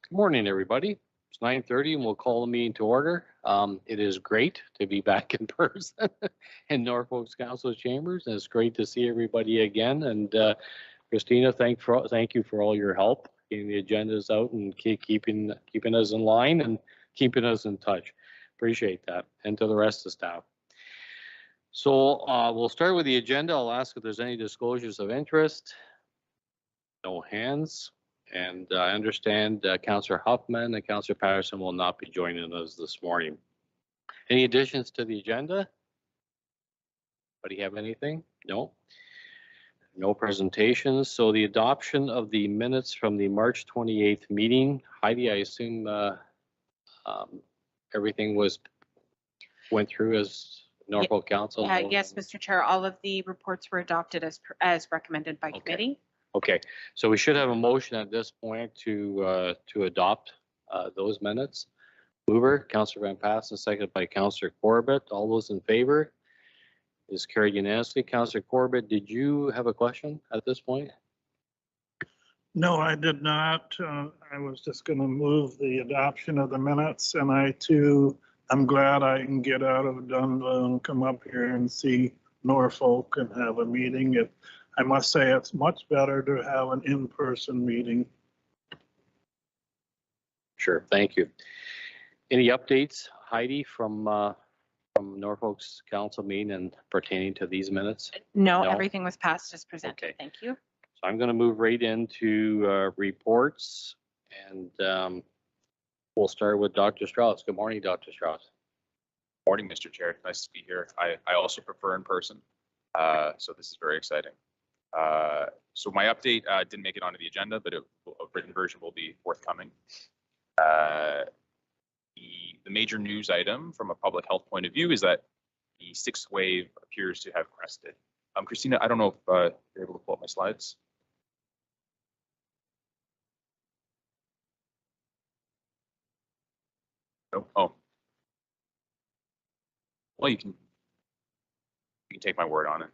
Good morning, everybody. It's 9:30 and we'll call the meeting to order. It is great to be back in person in Norfolk Council Chambers, and it's great to see everybody again. And Christina, thank you for all your help getting the agendas out and keeping us in line and keeping us in touch. Appreciate that, and to the rest of the staff. So we'll start with the agenda. I'll ask if there's any disclosures of interest. No hands. And I understand Councillor Huffman and Councillor Patterson will not be joining us this morning. Any additions to the agenda? Anybody have anything? No? No presentations. So the adoption of the minutes from the March 28th meeting. Heidi, I assume everything went through as Norfolk Council? Yes, Mr. Chair. All of the reports were adopted as recommended by committee. Okay, so we should have a motion at this point to adopt those minutes. Mover, Councillor Van Passen, seconded by Councillor Corbett. All those in favor? Is carried unanimously. Councillor Corbett, did you have a question at this point? No, I did not. I was just going to move the adoption of the minutes, and I too am glad I can get out of Dunville and come up here and see Norfolk and have a meeting. I must say it's much better to have an in-person meeting. Sure, thank you. Any updates, Heidi, from Norfolk's council meeting and pertaining to these minutes? No, everything was passed as presented. Okay. Thank you. So I'm going to move right into reports, and we'll start with Dr. Strauss. Good morning, Dr. Strauss. Morning, Mr. Chair. Nice to be here. I also prefer in person, so this is very exciting. So my update didn't make it onto the agenda, but a written version will be forthcoming. The major news item from a public health point of view is that the sixth wave appears to have crested. Christina, I don't know if you're able to pull up my slides. No. Oh. Well, you can take my word on it.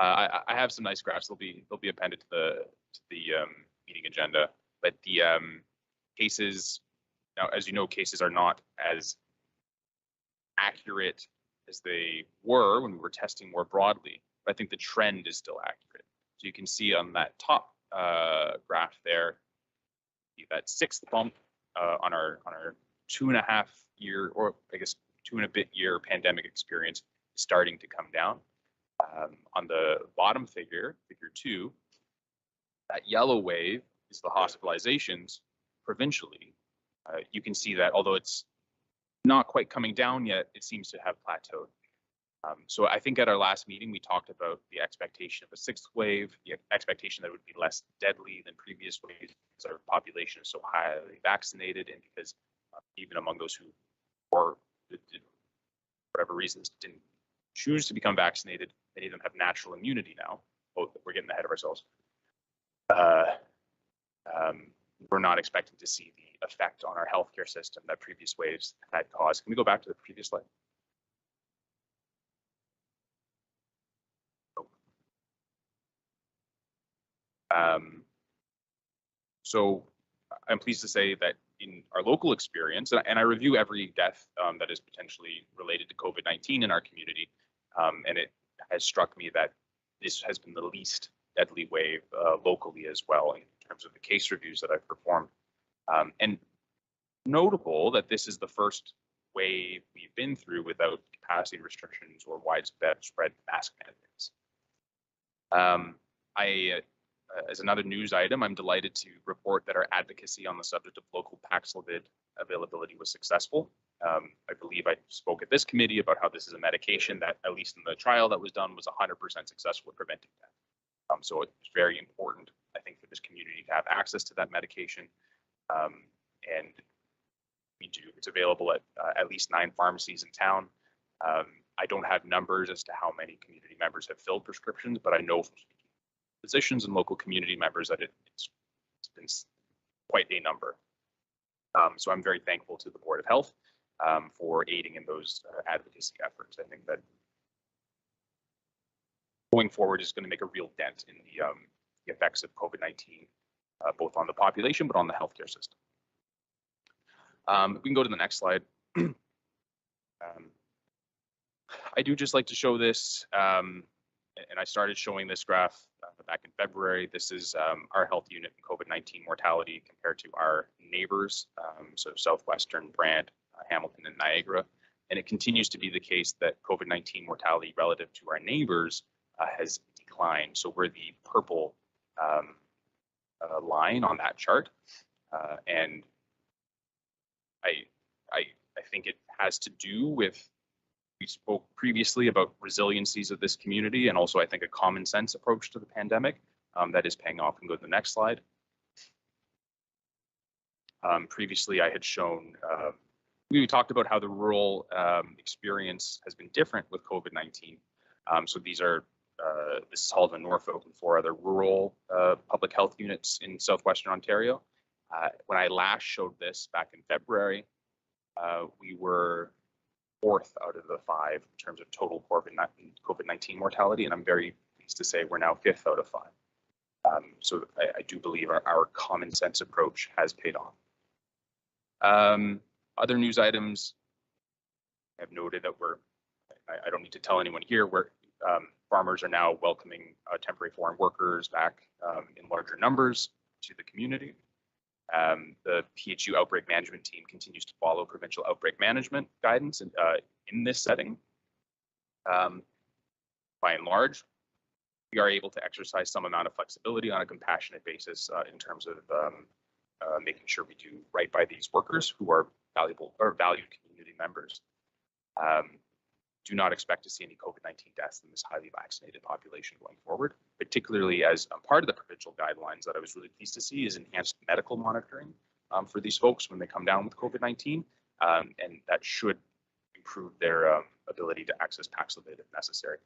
I have some nice graphs. They'll be appended to the meeting agenda. But the cases, now, as you know, cases are not as accurate as they were when we were testing more broadly. But I think the trend is still accurate. So you can see on that top graph there, that sixth bump on our 2.5 year, or I guess 2 and a bit year pandemic experience is starting to come down. On the bottom figure 2, that yellow wave is the hospitalizations provincially. You can see that although it's not quite coming down yet, it seems to have plateaued. So I think at our last meeting, we talked about the expectation of a sixth wave, the expectation that it would be less deadly than previous waves because our population is so highly vaccinated, and because even among those who, for whatever reasons, didn't choose to become vaccinated, many of them have natural immunity now. Oh, we're getting ahead of ourselves. We're not expecting to see the effect on our healthcare system that previous waves had caused. Can we go back to the previous slide? So I'm pleased to say that in our local experience, and I review every death that is potentially related to COVID-19 in our community, and it has struck me that this has been the least deadly wave locally as well in terms of the case reviews that I've performed. And notable that this is the first wave we've been through without capacity restrictions or widespread mask mandates. As another news item, I'm delighted to report that our advocacy on the subject of local Paxlovid availability was successful. I believe I spoke at this committee about how this is a medication that, at least in the trial that was done, was 100% successful at preventing death. So it's very important, I think, for this community to have access to that medication. And it's available at least 9 pharmacies in town. I don't have numbers as to how many community members have filled prescriptions, but I know from speaking to physicians and local community members that it's been quite a number. So I'm very thankful to the Board of Health for aiding in those advocacy efforts. I think that going forward is going to make a real dent in the effects of COVID-19, both on the population but on the healthcare system. We can go to the next slide. I do just like to show this, and I started showing this graph back in February. This is our health unit in COVID-19 mortality compared to our neighbors, so Southwestern, Brant, Hamilton, and Niagara. And it continues to be the case that COVID-19 mortality relative to our neighbors has declined. So we're the purple line on that chart, and I think it has to do with, we spoke previously about resiliencies of this community, and also I think a common sense approach to the pandemic that is paying off. And go to the next slide. Previously, I had shown, we talked about how the rural experience has been different with COVID-19. So these are, this is Halden, Norfolk, and 4 other rural public health units in southwestern Ontario. When I last showed this back in February, we were 4th out of the 5 in terms of total COVID-19 mortality, and I'm very pleased to say we're now 5th out of 5. So I do believe our common sense approach has paid off. Other news items, I've noted that I don't need to tell anyone here, farmers are now welcoming temporary foreign workers back in larger numbers to the community. The PHU outbreak management team continues to follow provincial outbreak management guidance in this setting. By and large, we are able to exercise some amount of flexibility on a compassionate basis in terms of making sure we do right by these workers who are valuable or valued community members. Do not expect to see any COVID-19 deaths in this highly vaccinated population going forward, particularly as part of the provincial guidelines that I was really pleased to see is enhanced medical monitoring for these folks when they come down with COVID-19, and that should improve their ability to access Paxlovid if necessary.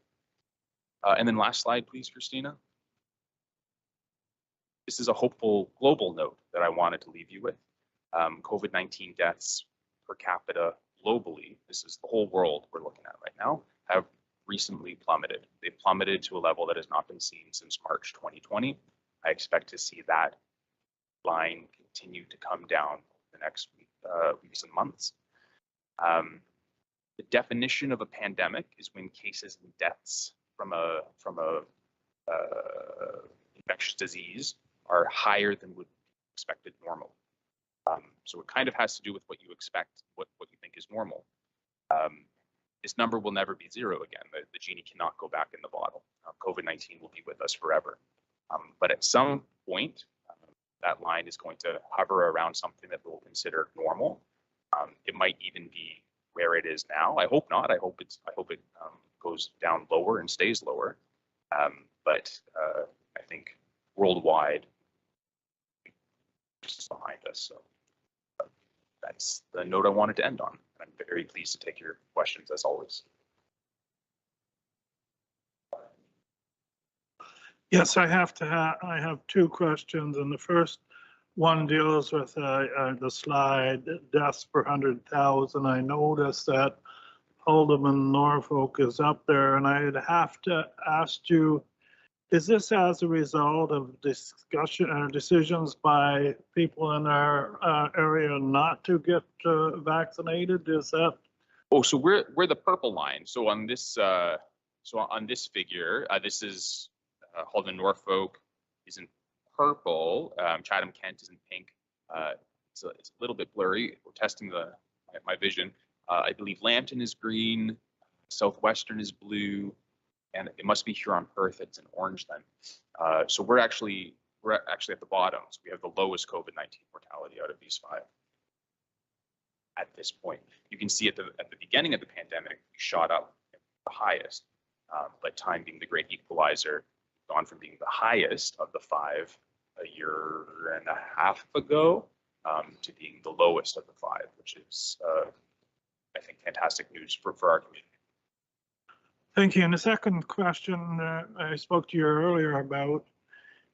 And then last slide, please, Christina. This is a hopeful global note that I wanted to leave you with. COVID-19 deaths per capita globally, this is the whole world we're looking at right now, have recently plummeted. They've plummeted to a level that has not been seen since March 2020. I expect to see that line continue to come down the next weeks and months. The definition of a pandemic is when cases and deaths from a infectious disease are higher than would be expected normal. So it kind of has to do with what you expect, what you think is normal. This number will never be 0 again. The genie cannot go back in the bottle. COVID-19 will be with us forever. But at some point, that line is going to hover around something that we'll consider normal. It might even be where it is now. I hope not. I hope it goes down lower and stays lower. But I think worldwide, it's behind us. So that's the note I wanted to end on. I'm very pleased to take your questions as always. Yes, I have 2 questions, and the first one deals with the slide deaths per 100,000. I noticed that Alderman Norfolk is up there, and I'd have to ask you, is this as a result of discussion or decisions by people in our area not to get vaccinated? Is that? Oh, so we're the purple line. So on this figure, this is Halden Norfolk is in purple. Chatham Kent is in pink. It's a little bit blurry. We're testing my vision. I believe Lambton is green. Southwestern is blue. And it must be Huron-Perth, it's in orange then. So we're actually at the bottom. So we have the lowest COVID-19 mortality out of these 5 at this point. You can see at the beginning of the pandemic, we shot up the highest, but time being the great equalizer, gone from being the highest of the 5 a year and a half ago to being the lowest of the 5, which is, I think, fantastic news for our community. Thank you. And the second question I spoke to you earlier about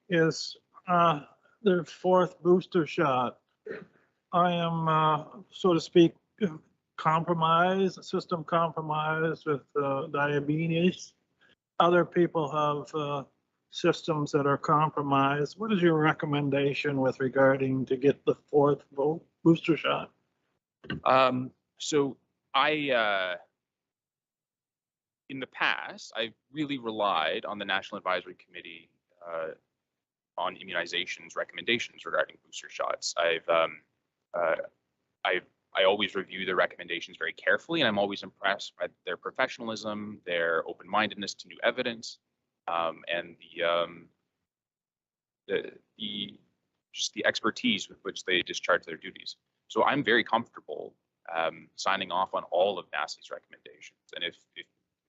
is the 4th booster shot. I am, so to speak, system compromised with diabetes. Other people have systems that are compromised. What is your recommendation with regarding to get the 4th booster shot? So in the past, I've really relied on the National Advisory Committee on immunizations recommendations regarding booster shots. I always review their recommendations very carefully, and I'm always impressed by their professionalism, their open-mindedness to new evidence, and just the expertise with which they discharge their duties. So I'm very comfortable signing off on all of NACI's recommendations. And if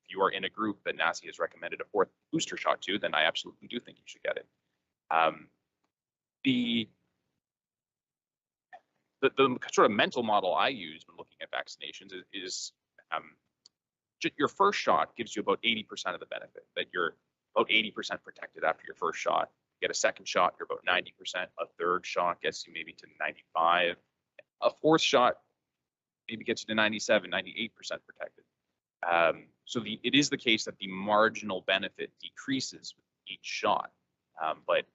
you are in a group that NACI has recommended a 4th booster shot to, then I absolutely do think you should get it. The sort of mental model I use when looking at vaccinations is your first shot gives you about 80% of the benefit, that you're about 80% protected after your first shot. You get a second shot, you're about 90%. A third shot gets you maybe to 95. A 4th shot maybe gets you to 97, 98% protected. So it is the case that the marginal benefit decreases with each shot, but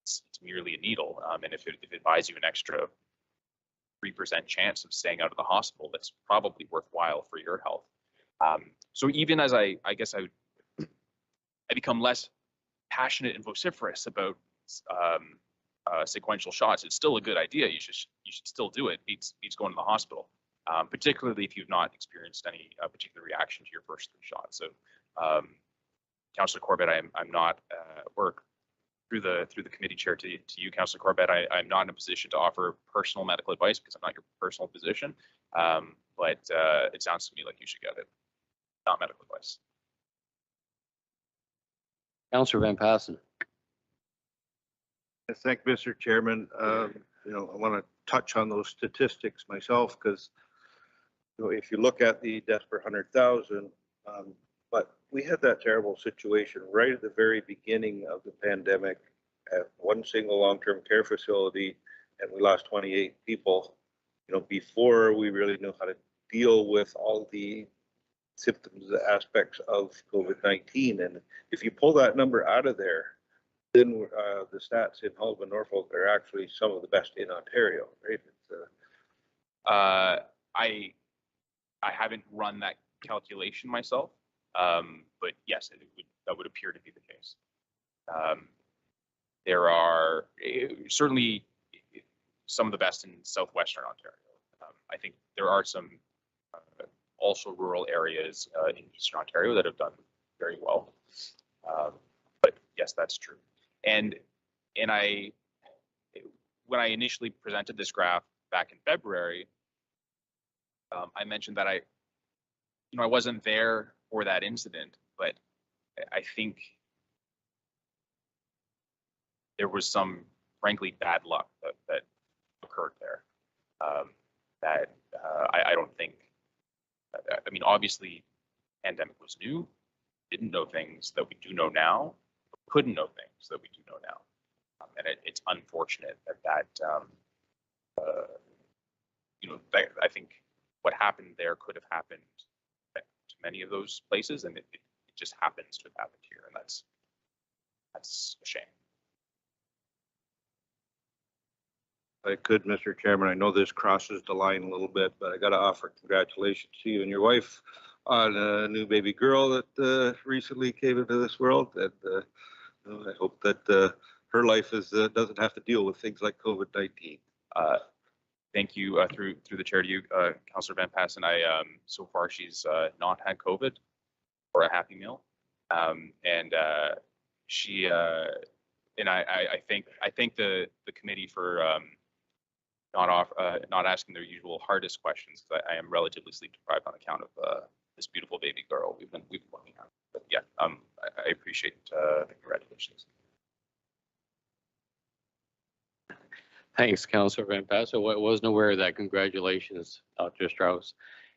it's merely a needle. And if it buys you an extra 3% chance of staying out of the hospital, that's probably worthwhile for your health. So even as I guess I become less passionate and vociferous about sequential shots, it's still a good idea. You should still do it. Beats going to the hospital, particularly if you've not experienced any particular reaction to your first 3 shots. So, Councillor Corbett, I'm not work through the committee chair to you, Councillor Corbett. I'm not in a position to offer personal medical advice because I'm not your personal physician. But it sounds to me like you should get it. Not medical advice. Councillor Van Passen. Thank you, Mr. Chairman. I want to touch on those statistics myself because, if you look at the deaths per 100,000, but we had that terrible situation right at the very beginning of the pandemic at one single long-term care facility, and we lost 28 people, before we really knew how to deal with all the symptoms, the aspects of COVID-19. And if you pull that number out of there, then the stats in Hull and Norfolk are actually some of the best in Ontario, right? I haven't run that calculation myself, but yes, that would appear to be the case. There are certainly some of the best in southwestern Ontario. I think there are some also rural areas in eastern Ontario that have done very well. But yes, that's true. And when I initially presented this graph back in February, I mentioned that I wasn't there for that incident, but I think there was some, frankly, bad luck that occurred there. I don't think. I mean, obviously, pandemic was new. Didn't know things that we do know now. Couldn't know things that we do know now, and it's unfortunate that I think what happened there could have happened to many of those places, and it just happens to have happened here, and that's a shame. I could, Mr. Chairman, I know this crosses the line a little bit, but I got to offer congratulations to you and your wife on a new baby girl that recently came into this world, and I hope that her life doesn't have to deal with things like COVID-19. Thank you through the chair to you, Councillor Van Passen. So far she's not had COVID or a Happy Meal, and she and I thank the committee for not asking their usual hardest questions, because I am relatively sleep deprived on account of this beautiful baby girl we've been working on. But yeah, I appreciate the congratulations. Thanks, Councillor Van Passen. I wasn't aware of that. Congratulations, Dr. Strauss.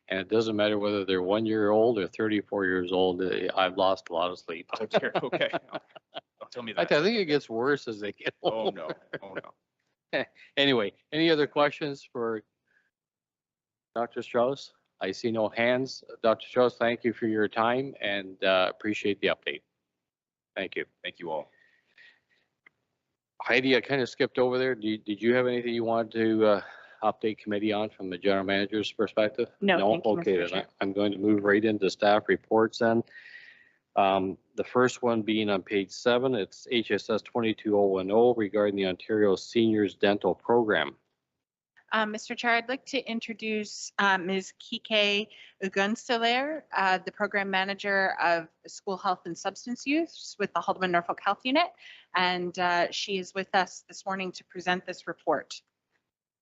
And it doesn't matter whether they're 1 year old or 34 years old. I've lost a lot of sleep. Oh dear. Okay. Don't tell me that. I think it gets worse as they get older. Oh no. Oh no. Anyway, any other questions for Dr. Strauss? I see no hands. Dr. Strauss, thank you for your time and appreciate the update. Thank you. Thank you all. Heidi, I kind of skipped over there. Did you have anything you wanted to update committee on from the general manager's perspective? No, thank you, Mr. Okay, then Chair. I'm going to move right into staff reports then. The first one being on page 7, it's HSS 22010 regarding the Ontario Seniors Dental Program. Mr. Chair, I'd like to introduce Ms. Kike Ugunstelair, the program manager of school health and substance use with the Haldeman Norfolk Health Unit. And she is with us this morning to present this report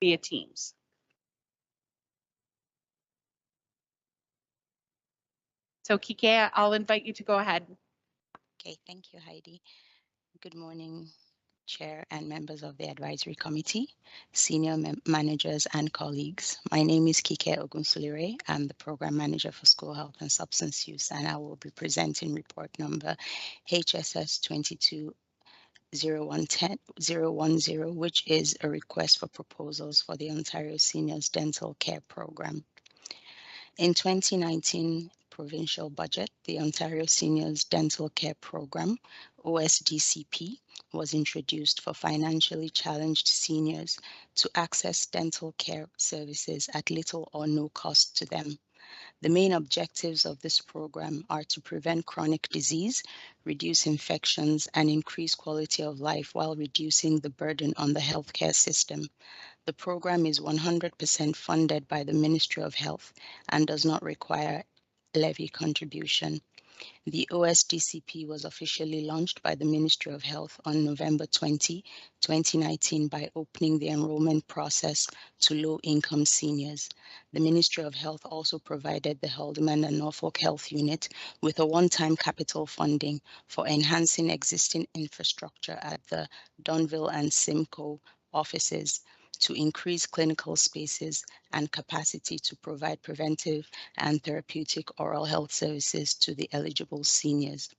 via Teams. So Kike, I'll invite you to go ahead. Okay, thank you, Heidi. Good morning, Chair and members of the Advisory Committee, senior managers and colleagues. My name is Kike Ogunsulire. I'm the Program Manager for School Health and Substance Use, and I will be presenting report number HSS 22010, which is a request for proposals for the Ontario Seniors Dental Care Program. In 2019 provincial budget, the Ontario Seniors Dental Care Program, OSDCP, was introduced for financially challenged seniors to access dental care services at little or no cost to them. The main objectives of this program are to prevent chronic disease, reduce infections, and increase quality of life while reducing the burden on the healthcare system. The program is 100% funded by the Ministry of Health and does not require levy contribution. The OSDCP was officially launched by the Ministry of Health on November 20, 2019 by opening the enrollment process to low-income seniors. The Ministry of Health also provided the Haldeman and Norfolk Health Unit with a one-time capital funding for enhancing existing infrastructure at the Donville and Simcoe offices to increase clinical spaces and capacity to provide preventive and therapeutic oral health services to the eligible seniors.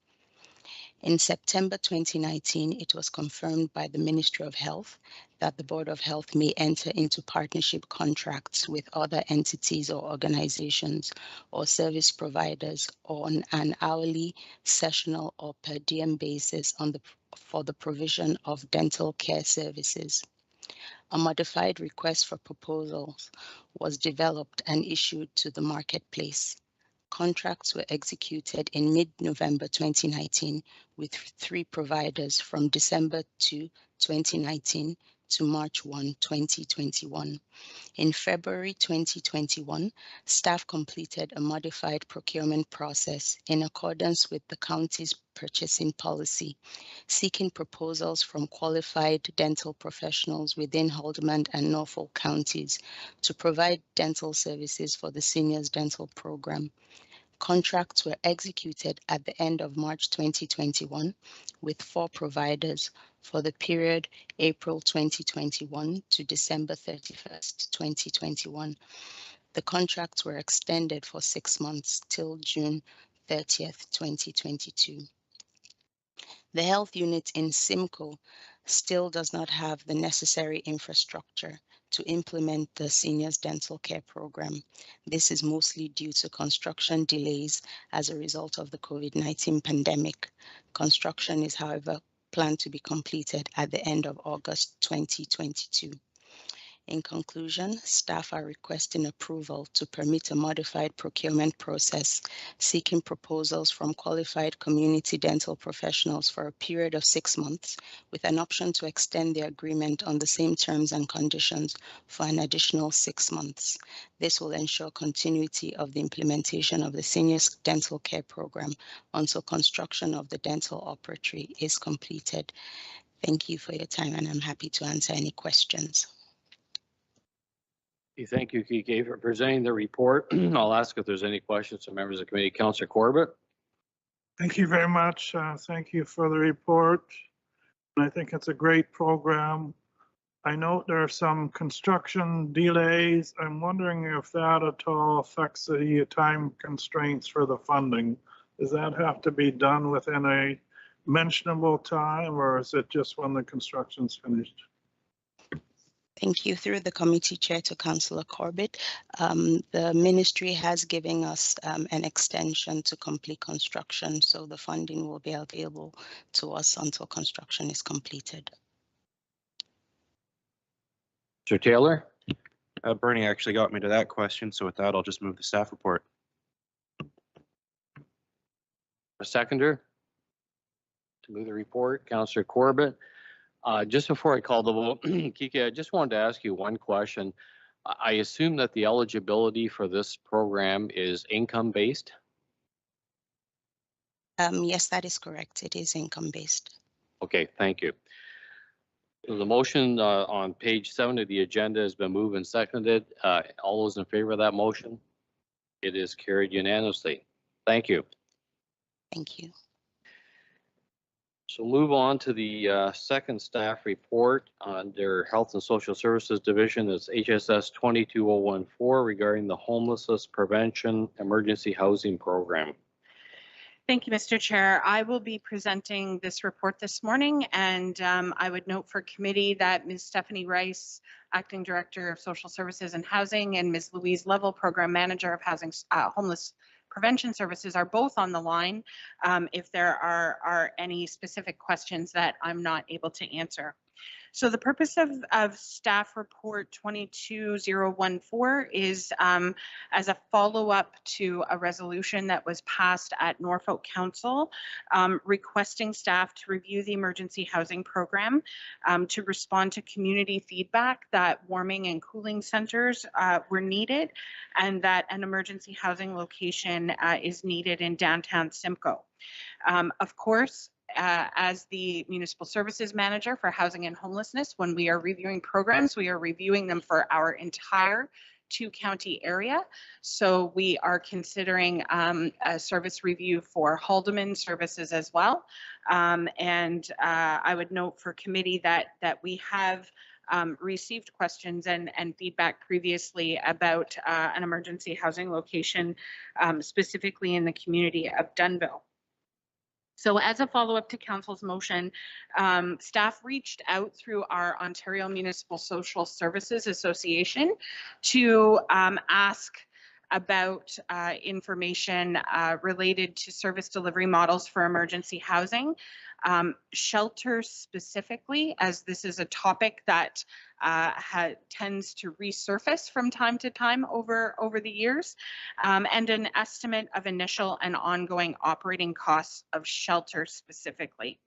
In September 2019, it was confirmed by the Ministry of Health that the Board of Health may enter into partnership contracts with other entities or organizations or service providers on an hourly, sessional, or per diem basis for the provision of dental care services. A modified request for proposals was developed and issued to the marketplace. Contracts were executed in mid-November 2019 with 3 providers from December 2, 2019 to March 1, 2021. In February 2021, staff completed a modified procurement process in accordance with the county's purchasing policy, seeking proposals from qualified dental professionals within Haldeman and Norfolk counties to provide dental services for the Seniors Dental Program. Contracts were executed at the end of March 2021 with 4 providers for the period April 2021 to December 31st, 2021. The contracts were extended for 6 months till June 30th, 2022. The health unit in Simcoe still does not have the necessary infrastructure to implement the Seniors Dental Care Program. This is mostly due to construction delays as a result of the COVID-19 pandemic. Construction is, however, planned to be completed at the end of August 2022. In conclusion, staff are requesting approval to permit a modified procurement process, seeking proposals from qualified community dental professionals for a period of 6 months, with an option to extend the agreement on the same terms and conditions for an additional 6 months. This will ensure continuity of the implementation of the Seniors Dental Care Program until construction of the dental operatory is completed. Thank you for your time, and I'm happy to answer any questions. Thank you, Kike, for presenting the report. I'll ask if there's any questions from members of the committee. Councillor Corbett. Thank you very much. Thank you for the report. I think it's a great program. I note there are some construction delays. I'm wondering if that at all affects the time constraints for the funding. Does that have to be done within a mentionable time, or is it just when the construction's finished? Thank you. Through the committee chair to Councillor Corbett, the ministry has given us an extension to complete construction, so the funding will be available to us until construction is completed. Mr. Taylor. Bernie actually got me to that question, so with that, I'll just move the staff report. A seconder to move the report, Councillor Corbett. Just before I call the vote, Kiki, I just wanted to ask you one question. I assume that the eligibility for this program is income-based? Yes, that is correct. It is income-based. Okay, thank you. So the motion on page 7 of the agenda has been moved and seconded. All those in favor of that motion? It is carried unanimously. Thank you. Thank you. So move on to the second staff report under Health and Social Services Division. It's HSS 22014 regarding the Homelessness Prevention Emergency Housing Program. Thank you, Mr. Chair. I will be presenting this report this morning, and I would note for committee that Ms. Stephanie Rice, Acting Director of Social Services and Housing, and Ms. Louise Level, Program Manager of Housing Homeless Prevention Services, are both on the line if there are any specific questions that I'm not able to answer. So the purpose of staff report 22014 is as a follow-up to a resolution that was passed at Norfolk Council requesting staff to review the emergency housing program to respond to community feedback that warming and cooling centers were needed and that an emergency housing location is needed in downtown Simcoe. Of course, as the municipal services manager for housing and homelessness, when we are reviewing programs, we are reviewing them for our entire 2-county area. So we are considering a service review for Haldeman services as well. And I would note for committee that we have received questions and feedback previously about an emergency housing location, specifically in the community of Dunnville. So as a follow-up to Council's motion, staff reached out through our Ontario Municipal Social Services Association to ask about information related to service delivery models for emergency housing. Shelters specifically, as this is a topic that tends to resurface from time to time over the years, and an estimate of initial and ongoing operating costs of shelters specifically.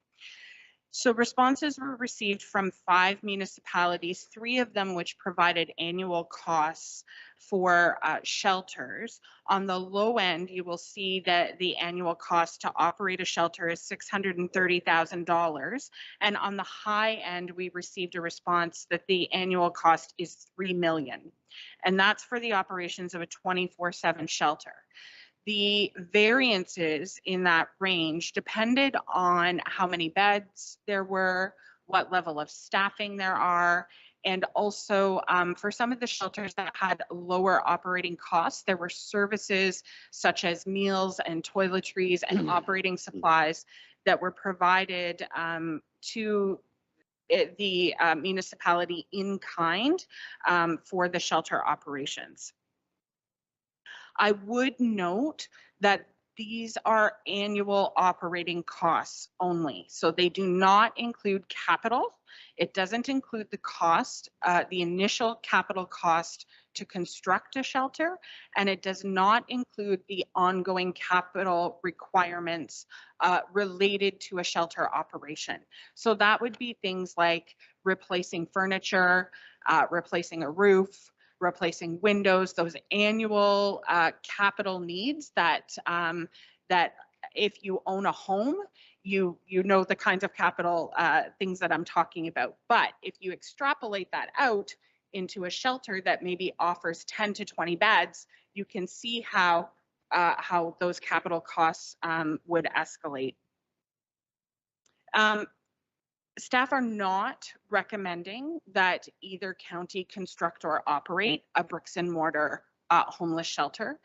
So responses were received from 5 municipalities, 3 of them which provided annual costs for shelters. On the low end, you will see that the annual cost to operate a shelter is $630,000. And on the high end, we received a response that the annual cost is $3 million. And that's for the operations of a 24/7 shelter. The variances in that range depended on how many beds there were, what level of staffing there are, and also for some of the shelters that had lower operating costs, there were services such as meals and toiletries and operating supplies that were provided to the municipality in kind for the shelter operations. I would note that these are annual operating costs only. So they do not include capital. It doesn't include the cost, the initial capital cost to construct a shelter, and it does not include the ongoing capital requirements related to a shelter operation. So that would be things like replacing furniture, replacing a roof, replacing windows, those annual capital needs that that if you own a home, you know the kinds of capital things that I'm talking about. But if you extrapolate that out into a shelter that maybe offers 10 to 20 beds, you can see how those capital costs would escalate. Staff are not recommending that either county construct or operate a bricks and mortar homeless shelter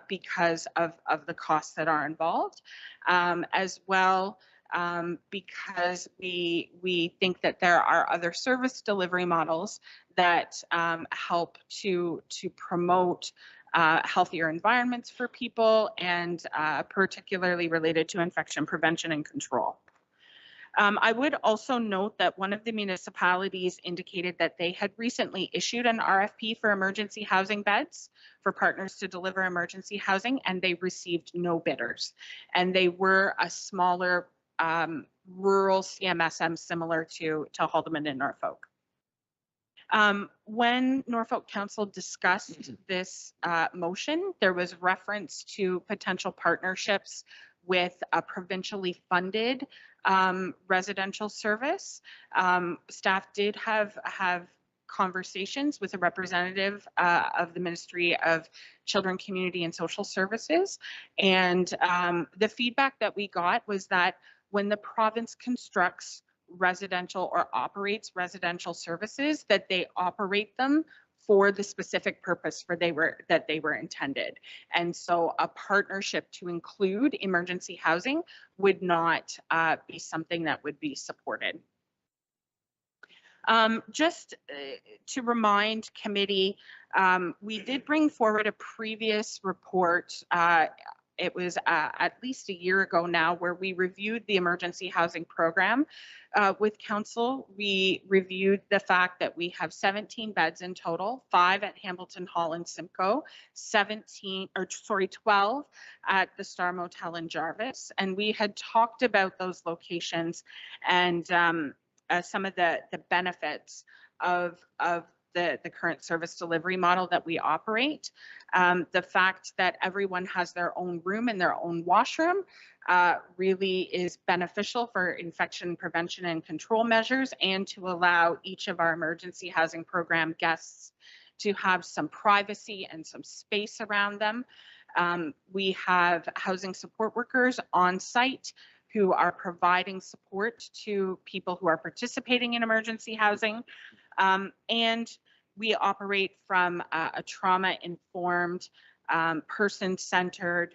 because of the costs that are involved, as well because we think that there are other service delivery models that help to promote healthier environments for people and particularly related to infection prevention and control. I would also note that one of the municipalities indicated that they had recently issued an RFP for emergency housing beds for partners to deliver emergency housing, and they received no bidders. And they were a smaller rural CMSM similar to Haldeman and Norfolk. When Norfolk Council discussed this motion, there was reference to potential partnerships with a provincially funded residential service. Staff did have conversations with a representative of the Ministry of Children, Community and Social Services. And the feedback that we got was that when the province constructs residential or operates residential services, that they operate them for the specific purpose that they were intended. And so a partnership to include emergency housing would not be something that would be supported. Just to remind committee, we did bring forward a previous report. It was at least a year ago now, where we reviewed the emergency housing program with council. We reviewed the fact that we have 17 beds in total, 5 at Hamilton Hall and Simcoe, 12 at the Star Motel in Jarvis. And we had talked about those locations and some of the benefits of the current service delivery model that we operate. The fact that everyone has their own room and their own washroom really is beneficial for infection prevention and control measures, and to allow each of our emergency housing program guests to have some privacy and some space around them. We have housing support workers on site who are providing support to people who are participating in emergency housing. And we operate from a trauma-informed, person-centered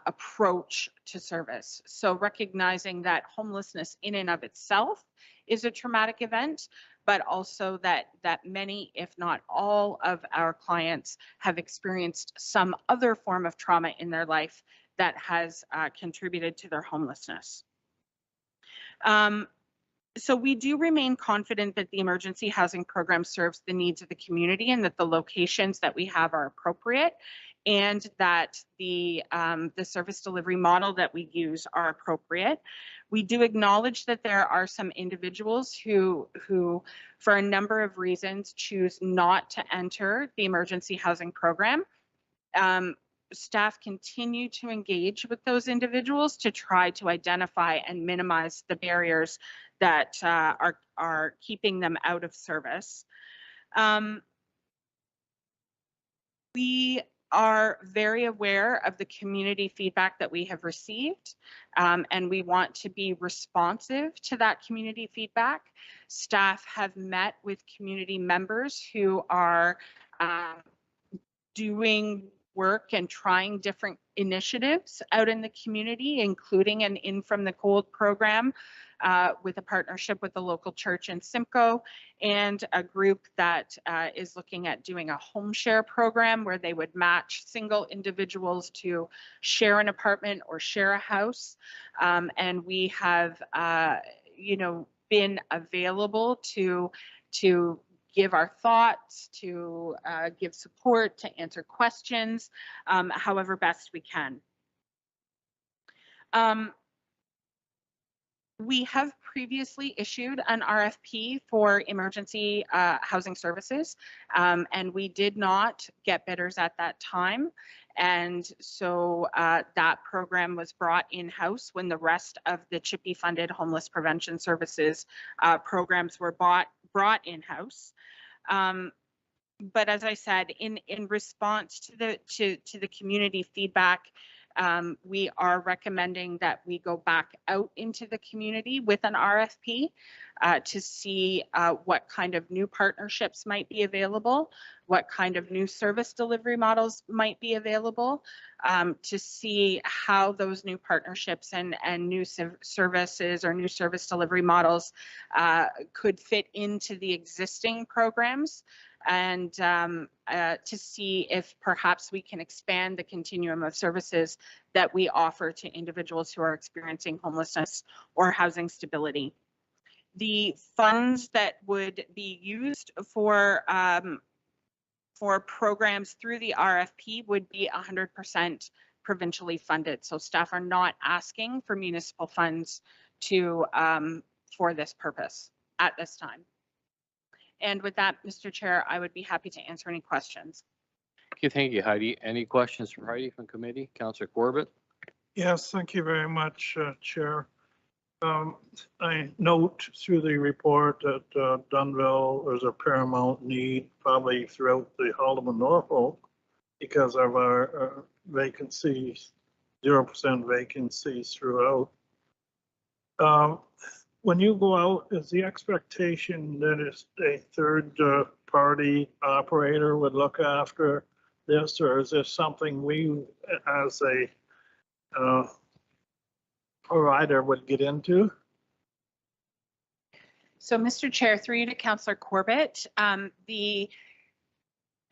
approach to service. So recognizing that homelessness in and of itself is a traumatic event, but also that many, if not all, of our clients have experienced some other form of trauma in their life that has contributed to their homelessness. So we do remain confident that the emergency housing program serves the needs of the community, and that the locations that we have are appropriate, and that the service delivery model that we use are appropriate. We do acknowledge that there are some individuals who for a number of reasons, choose not to enter the emergency housing program. Staff continue to engage with those individuals to try to identify and minimize the barriers that are keeping them out of service. We are very aware of the community feedback that we have received, and we want to be responsive to that community feedback. Staff have met with community members who are doing work and trying different initiatives out in the community, including an In From the Cold program with a partnership with the local church in Simcoe, and a group that is looking at doing a home share program where they would match single individuals to share an apartment or share a house. And we have, been available to give our thoughts, to give support, to answer questions, however best we can. We have previously issued an RFP for emergency housing services, and we did not get bidders at that time. And so that program was brought in-house when the rest of the CHIPE funded homeless prevention services programs were brought in-house. But as I said, in response to the community feedback, we are recommending that we go back out into the community with an RFP. to see what kind of new partnerships might be available, what kind of new service delivery models might be available, to see how those new partnerships and new services or new service delivery models could fit into the existing programs, and to see if perhaps we can expand the continuum of services that we offer to individuals who are experiencing homelessness or housing stability. The funds that would be used for programs through the RFP would be 100% provincially funded. So staff are not asking for municipal funds to for this purpose at this time. And with that, Mr. Chair, I would be happy to answer any questions. Okay, thank you, Heidi. Any questions for Heidi from committee? Councillor Corbett? Yes, thank you very much, Chair. I note through the report that Dunnville is a paramount need probably throughout the Haldeman Norfolk because of our vacancies, 0% vacancies throughout. When you go out, is the expectation that it's a third party operator would look after this, or is this something we as a provider would get into? So, Mr. Chair, through you to Councillor Corbett, the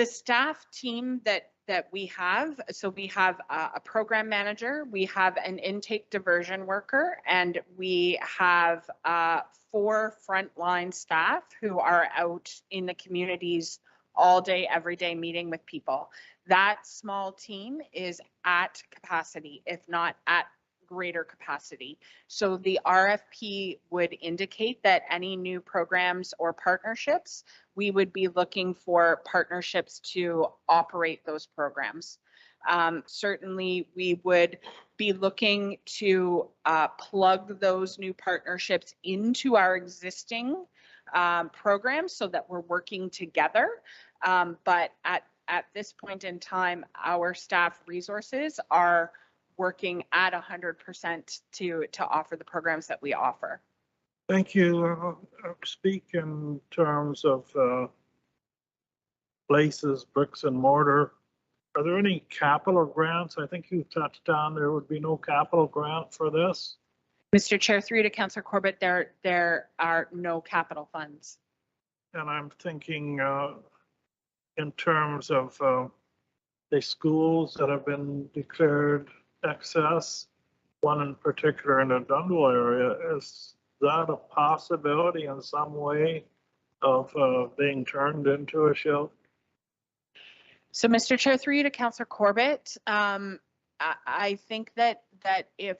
staff team that we have, so we have a program manager, we have an intake diversion worker, and we have 4 frontline staff who are out in the communities all day, every day, meeting with people. That small team is at capacity, if not at greater capacity. So the RFP would indicate that any new programs or partnerships, we would be looking for partnerships to operate those programs. Certainly, we would be looking to plug those new partnerships into our existing programs so that we're working together. But at this point in time, our staff resources are working at 100% to offer the programs that we offer. Thank you. Speak in terms of places, bricks and mortar. Are there any capital grants? I think you touched on there would be no capital grant for this. Mr. Chair, through to Councillor Corbett, there are no capital funds. And I'm thinking in terms of the schools that have been declared excess, one in particular in the Dunnville area. Is that a possibility in some way of being turned into a shelter? So, Mr. Chair, through you to Councillor Corbett, I think that if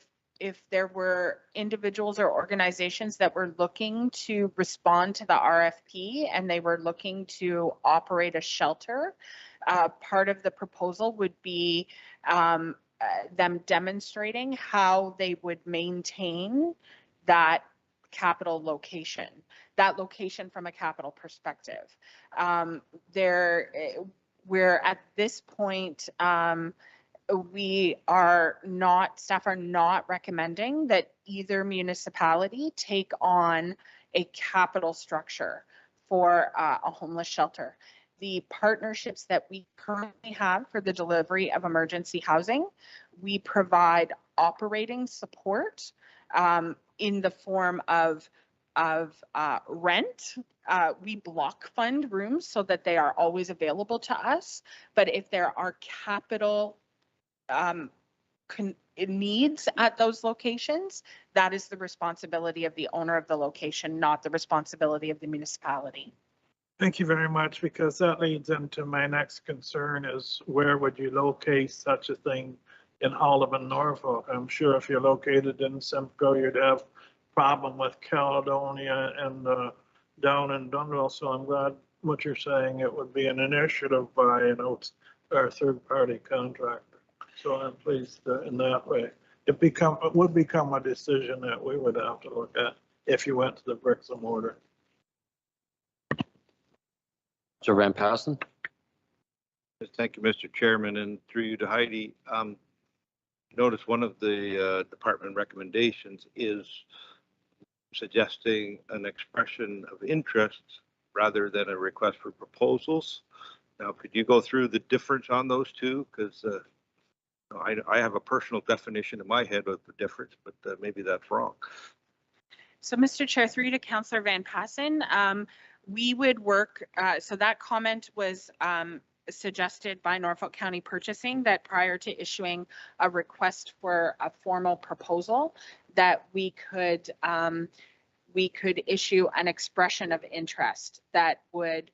there were individuals or organizations that were looking to respond to the RFP and they were looking to operate a shelter, part of the proposal would be them demonstrating how they would maintain that capital location, from a capital perspective. We're at this point, staff are not recommending that either municipality take on a capital structure for a homeless shelter. The partnerships that we currently have for the delivery of emergency housing, we provide operating support in the form of rent. We block fund rooms so that they are always available to us. But if there are capital needs at those locations, that is the responsibility of the owner of the location, not the responsibility of the municipality. Thank you very much, because that leads into my next concern is where would you locate such a thing in Haldeman, Norfolk? I'm sure if you're located in Simcoe, you'd have problem with Caledonia and down in Dunnville. So I'm glad what you're saying, it would be an initiative by our third-party contractor. So I'm pleased in that way. It would become a decision that we would have to look at if you went to the bricks and mortar. So Ren Passen? Thank you, Mr. Chairman, and through you to Heidi. Notice one of the department recommendations is suggesting an expression of interest rather than a request for proposals. Now, could you go through the difference on those two? Because I have a personal definition in my head of the difference, but maybe that's wrong. So, Mr. Chair, through you to Councillor Van Passen, we would work, so that comment was suggested by Norfolk County Purchasing that prior to issuing a request for a formal proposal, that we could issue an expression of interest that would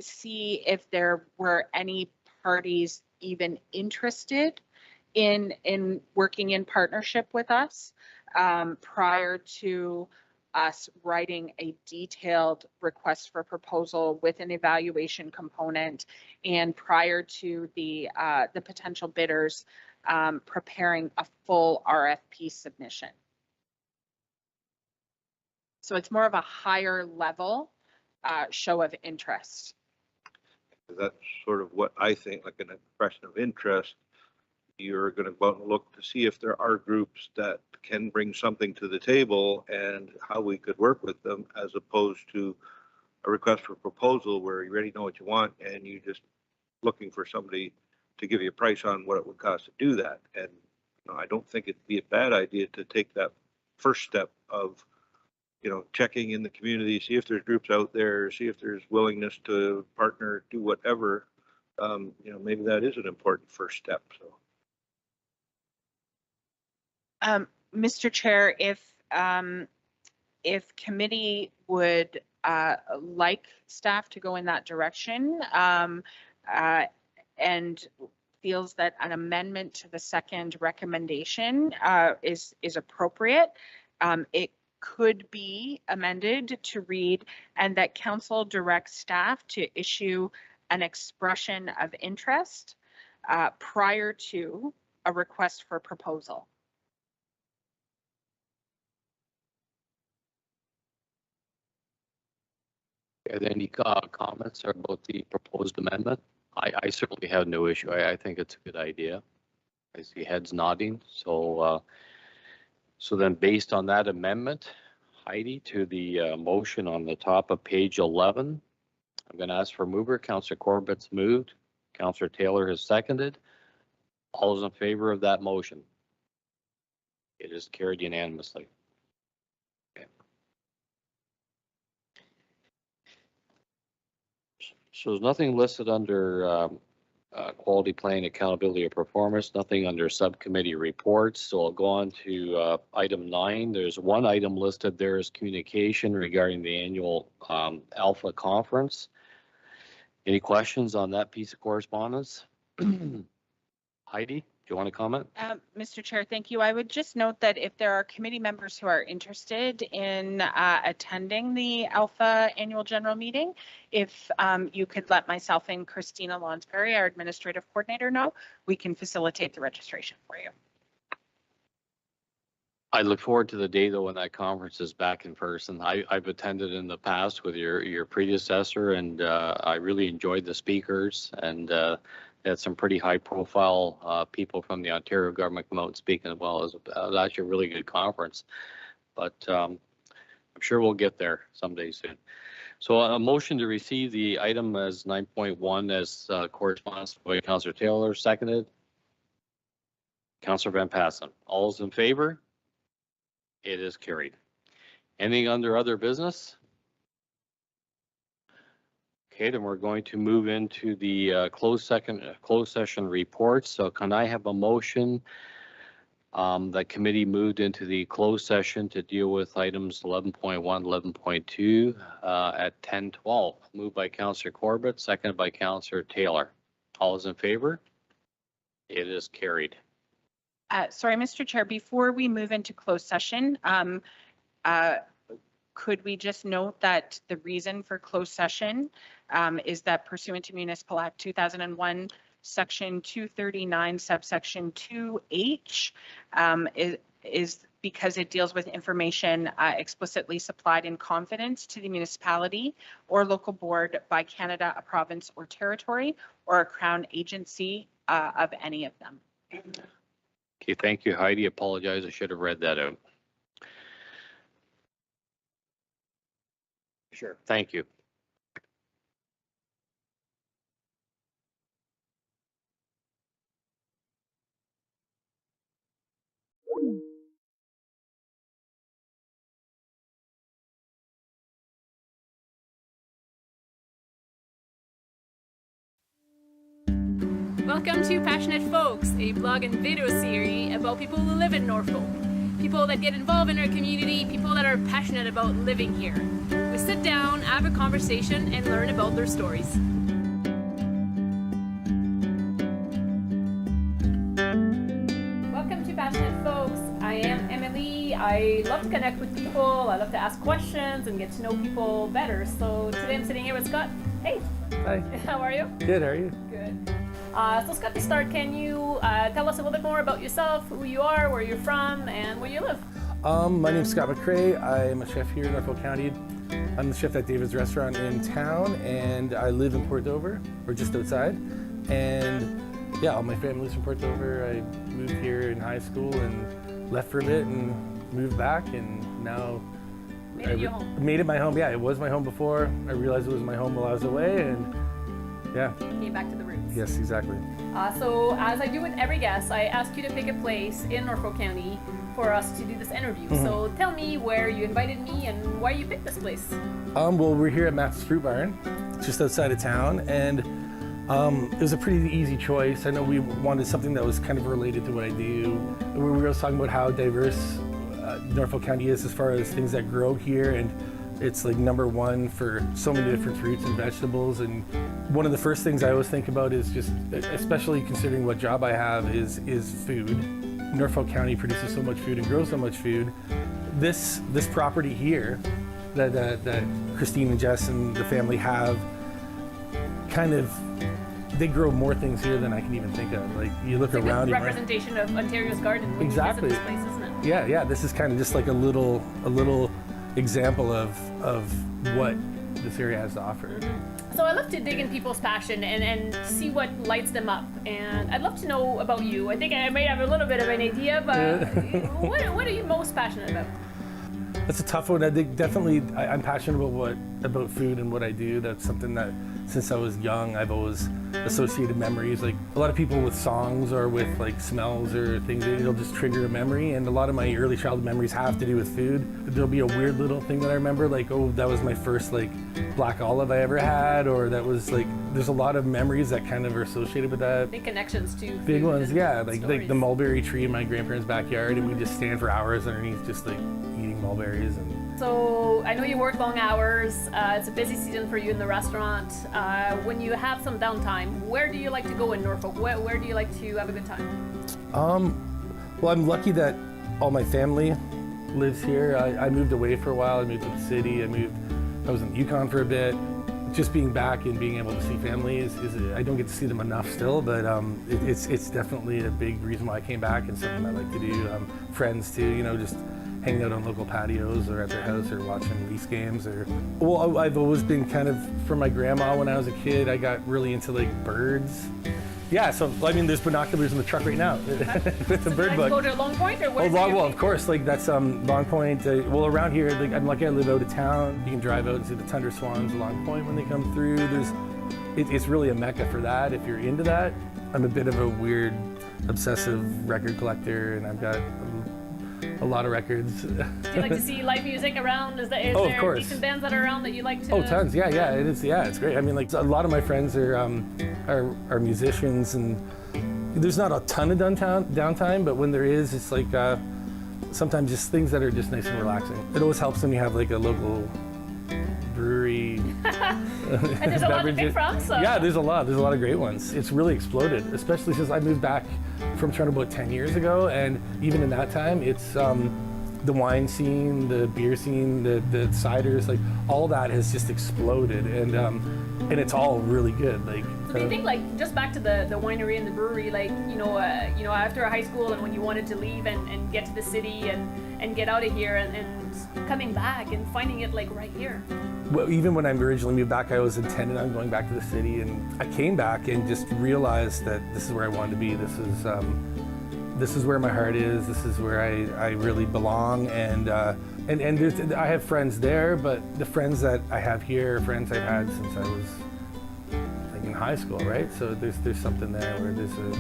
see if there were any parties even interested in working in partnership with us prior to us writing a detailed request for proposal with an evaluation component and prior to the potential bidders preparing a full RFP submission. So it's more of a higher level show of interest. That's sort of what I think, like an expression of interest. You're going to go out and look to see if there are groups that can bring something to the table and how we could work with them, as opposed to a request for proposal where you already know what you want and you're just looking for somebody to give you a price on what it would cost to do that. And I don't think it'd be a bad idea to take that first step of, checking in the community, see if there's groups out there, see if there's willingness to partner, do whatever. Maybe that is an important first step. So. Mr. Chair, if committee would like staff to go in that direction and feels that an amendment to the second recommendation is appropriate, it could be amended to read, and that council directs staff to issue an expression of interest prior to a request for proposal. Are there any comments about the proposed amendment? I certainly have no issue. I think it's a good idea. I see heads nodding. So then based on that amendment, Heidi, to the motion on the top of page 11, I'm going to ask for mover. Councillor Corbett's moved. Councillor Taylor has seconded. All those in favor of that motion? It is carried unanimously. So there's nothing listed under quality planning, accountability, or performance, nothing under subcommittee reports. So I'll go on to item 9. There's one item listed there as communication regarding the annual Alpha conference. Any questions on that piece of correspondence? Heidi, do you want to comment? Mr. Chair, thank you. I would just note that if there are committee members who are interested in attending the Alpha annual general meeting, if you could let myself and Christina Lonsberry, our administrative coordinator, know, we can facilitate the registration for you. I look forward to the day though when that conference is back in person. I've attended in the past with your predecessor, and I really enjoyed the speakers, and had some pretty high profile people from the Ontario government come out and speak as well. It was actually a really good conference, but I'm sure we'll get there someday soon. So a motion to receive the item as 9.1 as correspondence by Councillor Taylor, seconded. Councillor Van Passen. All those in favor? It is carried. Anything under other business? Okay, then we're going to move into the closed session reports. So can I have a motion that committee moved into the closed session to deal with items 11.1, 11.2 at 10:12? Moved by Councillor Corbett, seconded by Councillor Taylor. All is in favor? It is carried. Sorry, Mr. Chair, before we move into closed session, could we just note that the reason for closed session is that pursuant to Municipal Act 2001, Section 239, subsection 2H, is because it deals with information explicitly supplied in confidence to the municipality or local board by Canada, a province or territory, or a crown agency of any of them. Okay, thank you, Heidi. Apologize, I should have read that out. Sure. Thank you. Welcome to Passionate Folks, a blog and video series about people who live in Norfolk. People that get involved in our community, people that are passionate about living here. We sit down, have a conversation, and learn about their stories. Welcome to Passionate Folks. I am Emily. I love to connect with people. I love to ask questions and get to know people better. So today I'm sitting here with Scott. Hey. Hi. How are you? Good, how are you? Good. So Scott, to start, can you tell us a little bit more about yourself, who you are, where you're from, and where you live? My name's Scott McCrae. I'm a chef here in Norfolk County. I'm the chef at David's Restaurant in town, and I live in Port Dover, or just outside. And yeah, all my family lives in Port Dover. I moved here in high school and left for a bit and moved back, and now Made it your home. Made it my home. Yeah, it was my home before. I realized it was my home while I was away, and yeah. Came back to the roots. Yes, exactly. So as I do with every guest, I ask you to pick a place in Norfolk County for us to do this interview. Mm-hmm. So tell me where you invited me and why you picked this place. Well, we're here at Matt's Fruit Barn, just outside of town, and it was a pretty easy choice. I know we wanted something that was kind of related to what I do. We were talking about how diverse Norfolk County is as far as things that grow here, and it's like #1 for so many different fruits and vegetables. And one of the first things I always think about is just, especially considering what job I have, is food. Norfolk County produces so much food and grows so much food. This property here that Christine and Jess and the family have, kind of, they grow more things here than I can even think of. Like, you look It's a good around. representation of Ontario's garden when Exactly. you visit this place, isn't it? Yeah, this is kind of just like a little example of what this area has to offer. So I love to dig in people's passion and see what lights them up. And I'd love to know about you. I think I may have a little bit of an idea, but what are you most passionate about? That's a tough one. I think definitely I'm passionate about food and what I do. That's something that since I was young, I've always associated memories. Like a lot of people with songs or with like smells or things, it'll just trigger a memory. And a lot of my early childhood memories have to do with food. There'll be a weird little thing that I remember, like, oh, that was my first like black olive I ever had, or that was like, there's a lot of memories that kind of are associated with that. Big connections to Big food ones, and yeah, like stories. the mulberry tree in my grandparents' backyard, and we just stand for hours underneath just like eating mulberries. And So I know you work long hours. It's a busy season for you in the restaurant. When you have some downtime, where do you like to go in Norfolk? Where do you like to have a good time? Well, I'm lucky that all my family lives here. I moved away for a while. I moved to the city. I was in Yukon for a bit. Just being back and being able to see family is I don't get to see them enough still, but it's definitely a big reason why I came back, and something I like to do. Friends too, just hanging out on local patios or at their house or watching Leafs games. Well, I've always been kind of, from my grandma when I was a kid, I got really into like birds. Yeah, so I mean, there's binoculars in the truck right now with the bird Like book. go to Long Point or what? Oh, is well, your of course, like that's Long Point. Well, around here, like, I'm lucky I live out of town. You can drive out and see the tundra swans at Long Point when they come through. It's really a mecca for that if you're into that. I'm a bit of a weird, obsessive record collector, and I've got a lot of records. Do you like to see live music around? Is Oh, of there course. decent bands that are around that you like to? Oh, tons. Yeah, it is. Yeah, it's great. I mean, like, a lot of my friends are musicians, and there's not a ton of downtime, but when there is, it's like sometimes just things that are just nice and relaxing. It always helps when you have like a local brewery. And there's a lot to pick from, so. Yeah, there's a lot of great ones. It's really exploded, especially since I moved back from Toronto about 10 years ago, and even in that time, it's the wine scene, the beer scene, the ciders, like all that has just exploded, and it's all really good. Like, So do you think, like, just back to the winery and the brewery, like, after high school and when you wanted to leave and get to the city and get out of here and coming back and finding it like right here? Well, even when I originally moved back, I was intended on going back to the city, and I came back and just realized that this is where I wanted to be. This is where my heart is. This is where I really belong, and And I have friends there, but the friends that I have here are friends I've had since I was like in high school, right? So there's something there where there's a,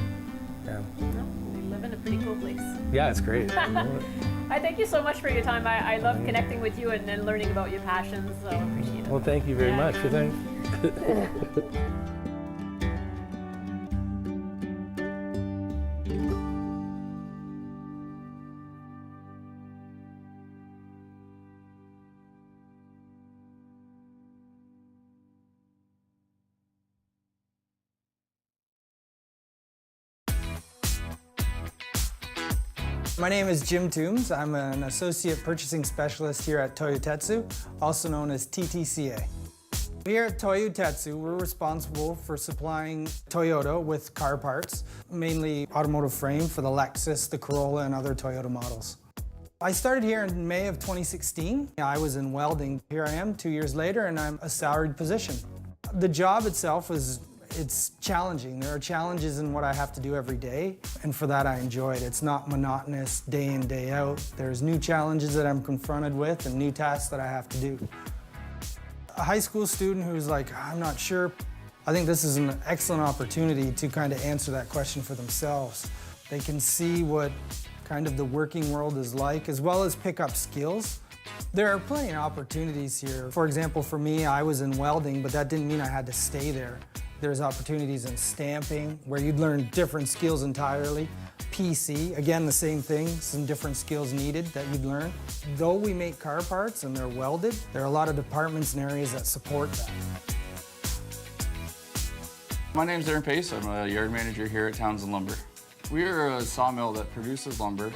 yeah. No, we live in a pretty cool place. Yeah, it's great. I thank you so much for your time. I love connecting with you and learning about your passions, so I appreciate it. Well, thank you very much. Thanks. My name is Jim Toombs. I'm an Associate Purchasing Specialist here at Toyotetsu, also known as TTCA. Here at Toyotetsu, we're responsible for supplying Toyota with car parts, mainly automotive frame for the Lexus, the Corolla, and other Toyota models. I started here in May of 2016. I was in welding. Here I am 2 years later, and I'm a salaried position. The job itself it's challenging. There are challenges in what I have to do every day, and for that I enjoy it. It's not monotonous day in, day out. There's new challenges that I'm confronted with and new tasks that I have to do. A high school student who's like, I'm not sure, I think this is an excellent opportunity to kind of answer that question for themselves. They can see what kind of the working world is like, as well as pick up skills. There are plenty of opportunities here. For example, for me, I was in welding, but that didn't mean I had to stay there. There's opportunities in stamping, where you'd learn different skills entirely. PC, again, the same thing, some different skills needed that you'd learn. Though we make car parts and they're welded, there are a lot of departments and areas that support that. My name's Aaron Pace. I'm a yard manager here at Townsend Lumber. We're a sawmill that produces lumber.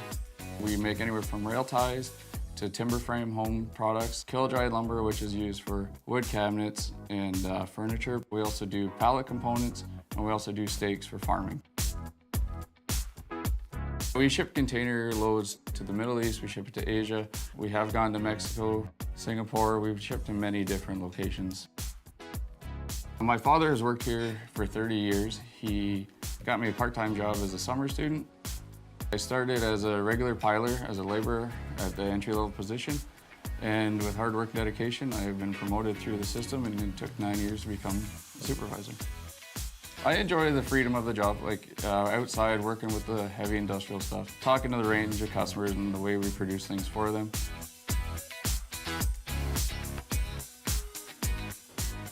We make anywhere from rail ties to timber frame home products, kill-dry lumber, which is used for wood cabinets and furniture. We also do pallet components, and we also do stakes for farming. We ship container loads to the Middle East, we ship it to Asia. We have gone to Mexico, Singapore. We've shipped to many different locations. My father has worked here for 30 years. He got me a part-time job as a summer student. I started as a regular piler, as a laborer at the entry-level position, and with hard work and dedication, I've been promoted through the system, and it took 9 years to become a supervisor. I enjoy the freedom of the job, like outside working with the heavy industrial stuff, talking to the range of customers and the way we produce things for them.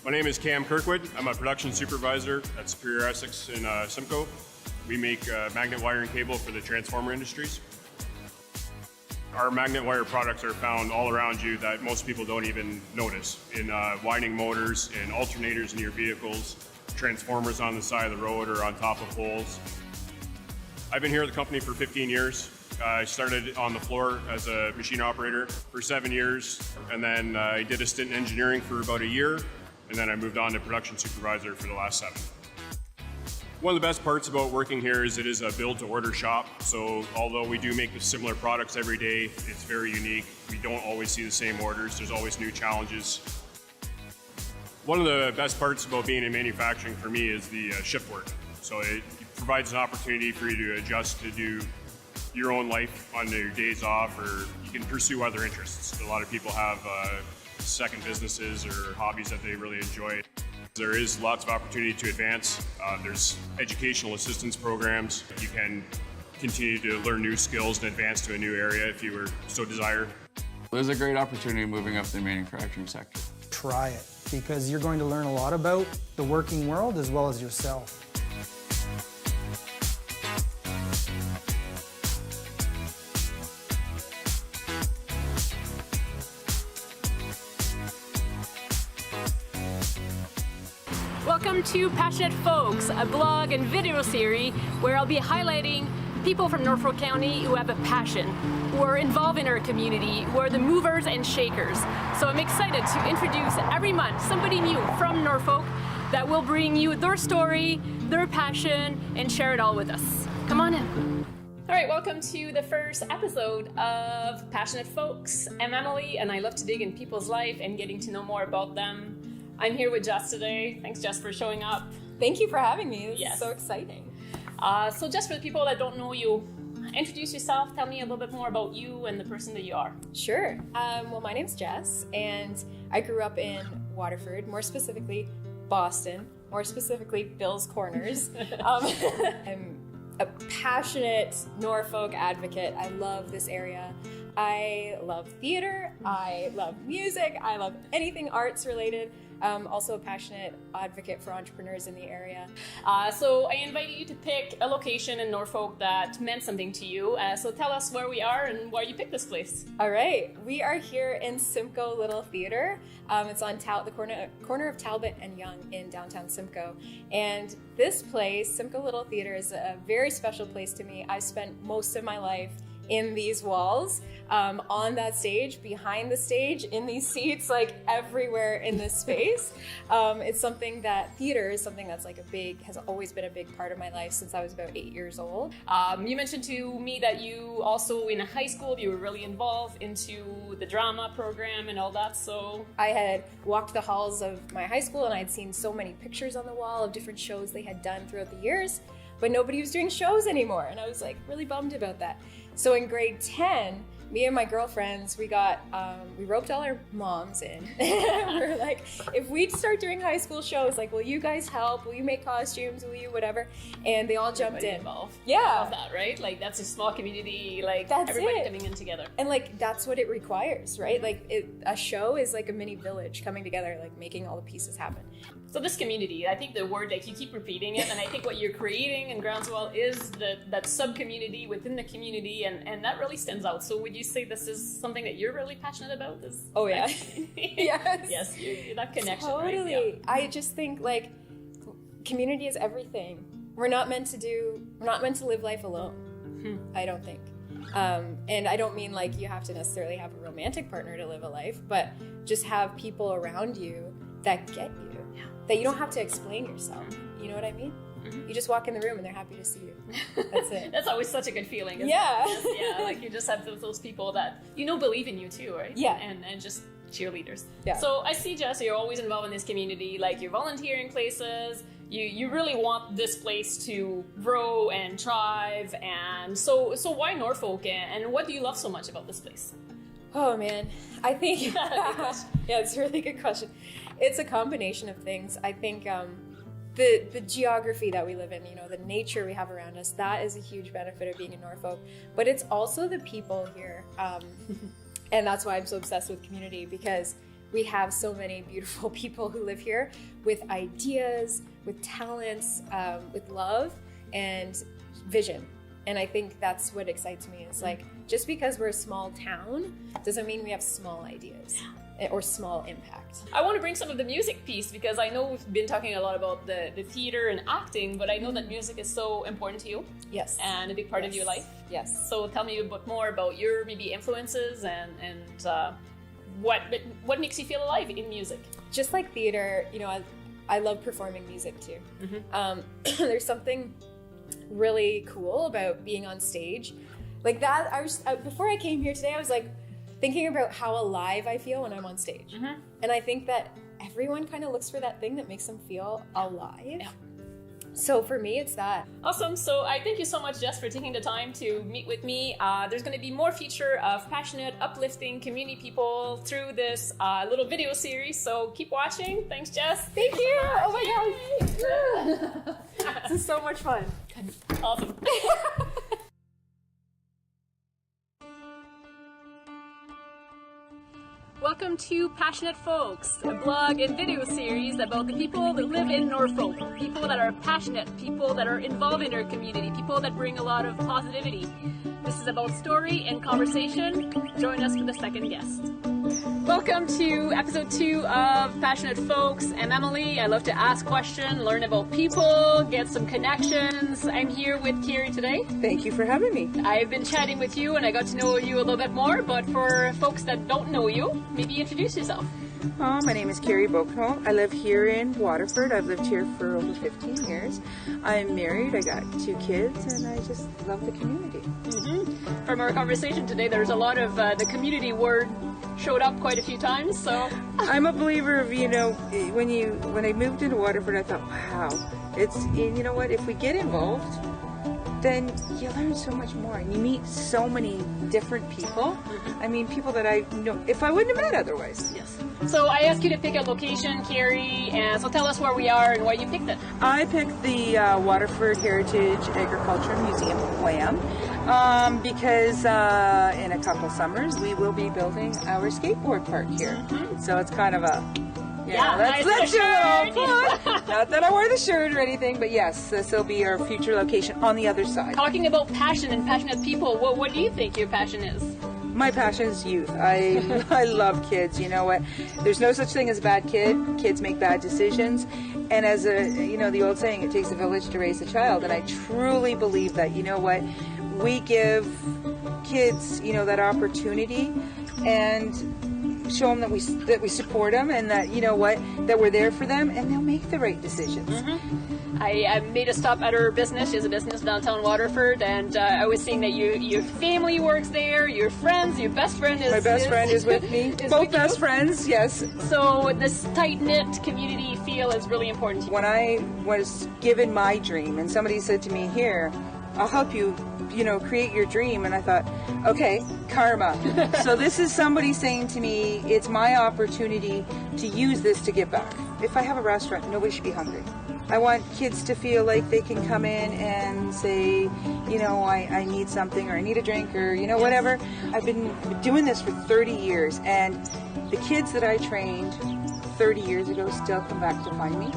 My name is Cam Kirkwood. I'm a production supervisor at Superior Essex in Simcoe. We make magnet wire and cable for the transformer industries. Our magnet wire products are found all around you that most people don't even notice, in winding motors, in alternators in your vehicles, transformers on the side of the road or on top of poles. I've been here at the company for 15 years. I started on the floor as a machine operator for 7 years, and then I did a stint in engineering for about a year, and then I moved on to production supervisor for the last 7. One of the best parts about working here is it is a build-to-order shop. So although we do make similar products every day, it's very unique. We don't always see the same orders. There's always new challenges. One of the best parts about being in manufacturing for me is the shift work. So it provides an opportunity for you to adjust to do your own life on your days off, or you can pursue other interests. A lot of people have second businesses or hobbies that they really enjoy. There is lots of opportunity to advance. There's educational assistance programs. You can continue to learn new skills and advance to a new area if you were so desire. There's a great opportunity moving up the manufacturing sector. Try it, because you're going to learn a lot about the working world as well as yourself. Welcome to Passionate Folks, a blog and video series where I'll be highlighting people from Norfolk County who have a passion, who are involved in our community, who are the movers and shakers. So I'm excited to introduce every month somebody new from Norfolk that will bring you their story, their passion, and share it all with us. Come on in. All right, welcome to the first episode of Passionate Folks. I'm Emily, and I love to dig in people's life and getting to know more about them. I'm here with Jess today. Thanks, Jess, for showing up. Thank you for having me. This Yes. is so exciting. So just for the people that don't know you, introduce yourself. Tell me a little bit more about you and the person that you are. Sure. Well, my name's Jess, and I grew up in Waterford, more specifically Boston, more specifically Bill's Corners. I'm a passionate Norfolk advocate. I love this area. I love theater. I love music. I love anything arts related. Also a passionate advocate for entrepreneurs in the area. So I invited you to pick a location in Norfolk that meant something to you. So tell us where we are and why you picked this place. All right, we are here in Simcoe Little Theater. It's on the corner of Talbot and Yonge in downtown Simcoe. And this place, Simcoe Little Theater, is a very special place to me. I spent most of my life in these walls, on that stage, behind the stage, in these seats, like everywhere in this space. It's something that theater is something that's like has always been a big part of my life since I was about 8 years old. You mentioned to me that you also in high school, you were really involved into the drama program and all that, so. I had walked the halls of my high school and I'd seen so many pictures on the wall of different shows they had done throughout the years, but nobody was doing shows anymore. And I was like really bummed about that. So in grade 10, me and my girlfriends, we roped all our moms in. We're like, if we start doing high school shows, like, will you guys help? Will you make costumes? Will you whatever? And they all jumped in. Involved. Yeah. I love that, right? Like, that's a small community, like, that's everybody it. coming in together. And like, that's what it requires, right? Like, a show is like a mini village coming together, like making all the pieces happen. So this community, I think the word, like, you keep repeating it, and I think what you're creating in Groundswell is that sub-community within the community, and that really stands out. So would you say this is something that you're really passionate about? Oh yeah. Yes. Yes, that connection, totally. Right? Yeah. I just think like community is everything. We're not meant to live life alone. I don't think. And I don't mean like you have to necessarily have a romantic partner to live a life, but just have people around you that get you. Yeah. That you don't have to explain yourself. You know what I mean? Mm-hmm. You just walk in the room and they're happy to see you. That's it. That's always such a good feeling. Isn't Yeah. it? Yeah, like you just have those people that believe in you too, right? Yeah. And just cheerleaders. Yeah. So I see, Jess, you're always involved in this community. Like you're volunteering places. You really want this place to grow and thrive. And so why Norfolk? And what do you love so much about this place? Oh man, I think yeah, it's a really good question. It's a combination of things. I think the geography that we live in, the nature we have around us, that is a huge benefit of being in Norfolk. But it's also the people here, and that's why I'm so obsessed with community, because we have so many beautiful people who live here with ideas, with talents, with love and vision. And I think that's what excites me, is like, just because we're a small town doesn't mean we have small ideas or small impact. I want to bring some of the music piece, because I know we've been talking a lot about the theater and acting, but I know that music is so important to you. Yes. And a big part of your life. Yes. So tell me a bit more about your maybe influences and what makes you feel alive in music. Just like theater, I love performing music too. Mm-hmm. There's something really cool about being on stage like that. Before I came here today, I was like thinking about how alive I feel when I'm on stage. Mm-hmm. And I think that everyone kind of looks for that thing that makes them feel alive. Yeah. So for me, it's that. Awesome. So I thank you so much, Jess, for taking the time to meet with me. There's going to be more feature of passionate, uplifting community people through this little video series. So keep watching. Thanks, Jess. Thank you. Oh my God. This is so much fun. Awesome. Welcome to Passionate Folks, a blog and video series about the people that live in Norfolk, people that are passionate, people that are involved in their community, people that bring a lot of positivity. This is about story and conversation. Join us for the second guest. Welcome to episode 2 of Passionate Folks. I'm Emily. I love to ask questions, learn about people, get some connections. I'm here with Carrie today. Thank you for having me. I've been chatting with you and I got to know you a little bit more, but for folks that don't know you, maybe introduce yourself. My name is Carrie Bokenholt. I live here in Waterford. I've lived here for over 15 years. I'm married. I got 2 kids, and I just love the community. Mm-hmm. From our conversation today, there's a lot of the community word showed up quite a few times. So I'm a believer of, when I moved into Waterford, I thought, wow, you know what? If we get involved, then you learn so much more and you meet so many different people. I mean, people that I know if I wouldn't have met otherwise. Yes. So I asked you to pick a location, Carrie, and so tell us where we are and why you picked it. I picked the Waterford Heritage Agriculture Museum, WHAM, because in a couple summers we will be building our skateboard park here. So it's kind of a let's do it. Not that I wear the shirt or anything, but yes, this will be our future location on the other side. Talking about passion and passionate people, what do you think your passion is? My passion is youth. I love kids. You know what? There's no such thing as a bad kid. Kids make bad decisions. And as the old saying, it takes a village to raise a child. And I truly believe that, you know what? We give kids, that opportunity and show them that we support them and that, that we're there for them and they'll make the right decisions. I made a stop at her business. She has a business downtown Waterford, and I was seeing that your family works there, your friends, your best friend is... My best friend is with me. Both best friends, yes. So this tight-knit community feel is really important to you. When I was given my dream and somebody said to me, here, I'll help you, create your dream. And I thought, okay, karma. So this is somebody saying to me, it's my opportunity to use this to give back. If I have a restaurant, nobody should be hungry. I want kids to feel like they can come in and say, I need something or I need a drink or, whatever. I've been doing this for 30 years and the kids that I trained 30 years ago still come back to find me.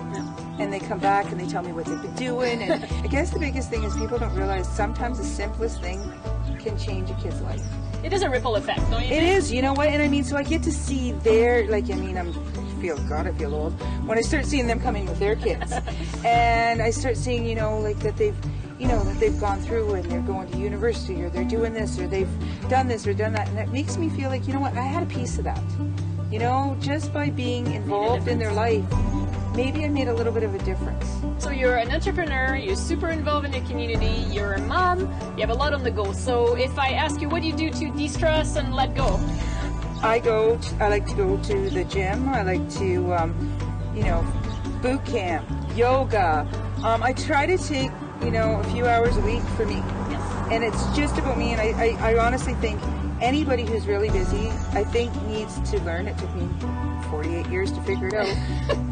And they come back and they tell me what they've been doing. And I guess the biggest thing is people don't realize sometimes the simplest thing can change a kid's life. It is a ripple effect, don't you think? It is, you know what? And I mean, so I get to see their, I feel old when I start seeing them coming with their kids. And I start seeing, that they've gone through and they're going to university or they're doing this or they've done this or done that. And that makes me feel like, I had a piece of that. Just by being involved in their life, maybe I made a little bit of a difference. So you're an entrepreneur, you're super involved in the community, you're a mom, you have a lot on the go. So if I ask you, what do you do to de-stress and let go? I like to go to the gym. I like to, boot camp, yoga. I try to take, a few hours a week for me. Yes. And it's just about me. And I honestly think anybody who's really busy, I think needs to learn. It took me 48 years to figure it out.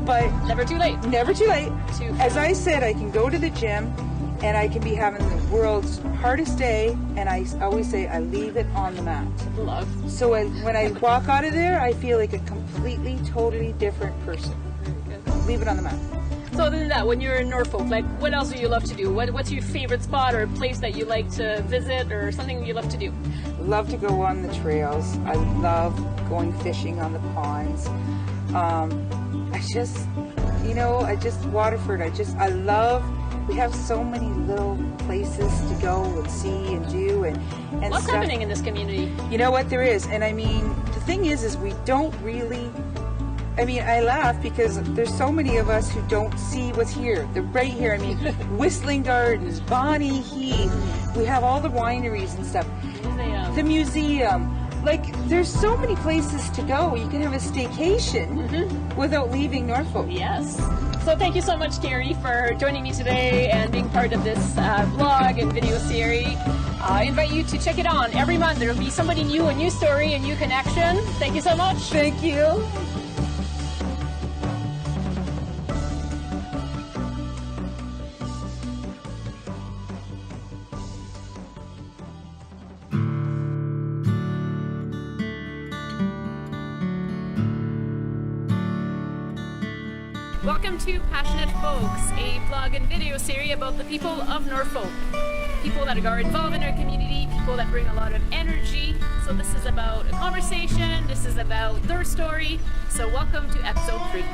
But never too late. Never too late. As I said, I can go to the gym and I can be having the world's hardest day, and I always say I leave it on the mat. Love. So when I walk out of there, I feel like a completely, totally different person. Leave it on the mat. So other than that, when you're in Norfolk, what else do you love to do? What's your favorite spot or place that you like to visit or something you love to do? Love to go on the trails. I love going fishing on the ponds. Waterford, I love, we have so many little places to go and see and do and What's stuff. happening in this community? You know what, there is. And I mean, the thing is we don't really, I laugh because there's so many of us who don't see what's here. They're right here. Whistling Gardens, Bonnie Heath. We have all the wineries and stuff. The museum. There's so many places to go. You can have a staycation without leaving Norfolk. Yes. So thank you so much, Carrie, for joining me today and being part of this vlog and video series. I invite you to check it on. Every month there will be somebody new, a new story, a new connection. Thank you so much. Thank you. Welcome to Passionate Folks, a vlog and video series about the people of Norfolk. People that are involved in our community, people that bring a lot of energy. So this is about a conversation, this is about their story. So welcome to episode 3.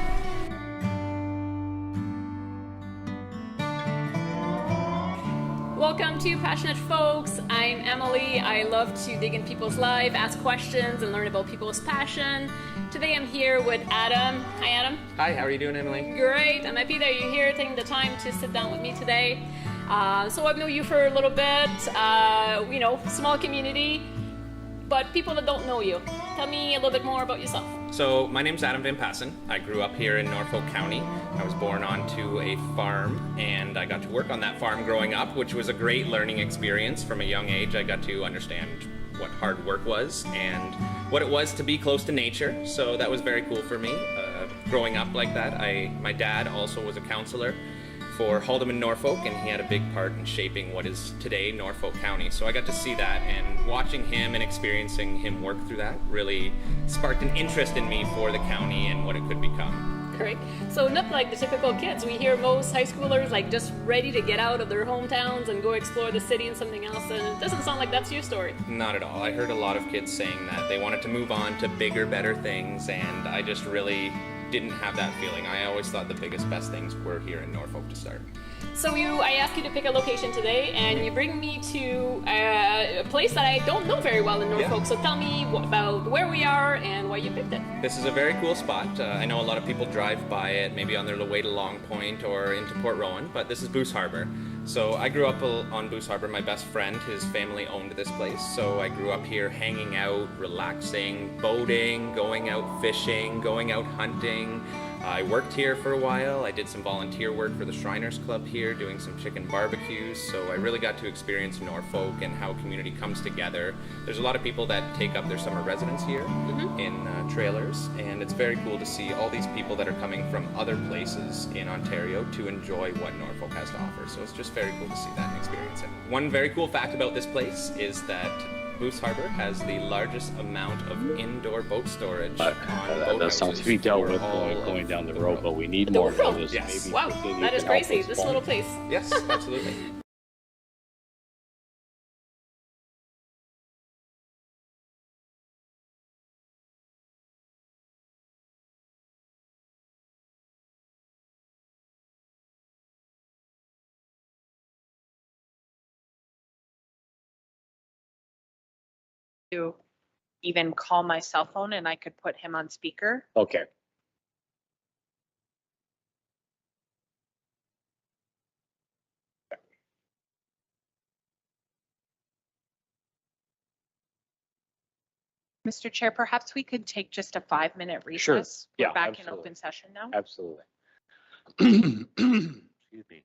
Welcome to Passionate Folks. I'm Emily. I love to dig in people's lives, ask questions, and learn about people's passion. Today I'm here with Adam. Hi, Adam. Hi, how are you doing, Emily? Great. I'm happy that you're here, taking the time to sit down with me today. So I've known you for a little bit, small community, but people that don't know you. Tell me a little bit more about yourself. So my name's Adam Van Passen. I grew up here in Norfolk County. I was born onto a farm and I got to work on that farm growing up, which was a great learning experience. From a young age, I got to understand what hard work was and what it was to be close to nature. So that was very cool for me. Growing up like that, my dad also was a counselor for Haldeman Norfolk, and he had a big part in shaping what is today Norfolk County. So I got to see that, and watching him and experiencing him work through that really sparked an interest in me for the county and what it could become. Great. So not like the typical kids. We hear most high schoolers like just ready to get out of their hometowns and go explore the city and something else, and it doesn't sound like that's your story. Not at all. I heard a lot of kids saying that they wanted to move on to bigger, better things, and I just really didn't have that feeling. I always thought the biggest, best things were here in Norfolk to start. So I asked you to pick a location today, and you bring me to a place that I don't know very well in Norfolk. So tell me about where we are and why you picked it. This is a very cool spot. I know a lot of people drive by it, maybe on their way to Long Point or into Port Rowan, but this is Boose Harbor. So I grew up on Boose Harbor. My best friend, his family owned this place. So I grew up here hanging out, relaxing, boating, going out fishing, going out hunting. I worked here for a while. I did some volunteer work for the Shriners Club here, doing some chicken barbecues. So I really got to experience Norfolk and how community comes together. There's a lot of people that take up their summer residence here in trailers, and it's very cool to see all these people that are coming from other places in Ontario to enjoy what Norfolk has to offer. So it's just very cool to see that and experience it. One very cool fact about this place is that Boose Harbor has the largest amount of indoor boat storage on boat that sounds to be dealt with going down the road, but we need more of this. Yes. Maybe Wow, you that is can help crazy. us This find- little place. Yes, absolutely. To even call my cell phone and I could put him on speaker. Okay. Mr. Chair, perhaps we could take just a 5-minute Sure. recess. Yeah, We're back in absolutely. open session now. Absolutely. Excuse me.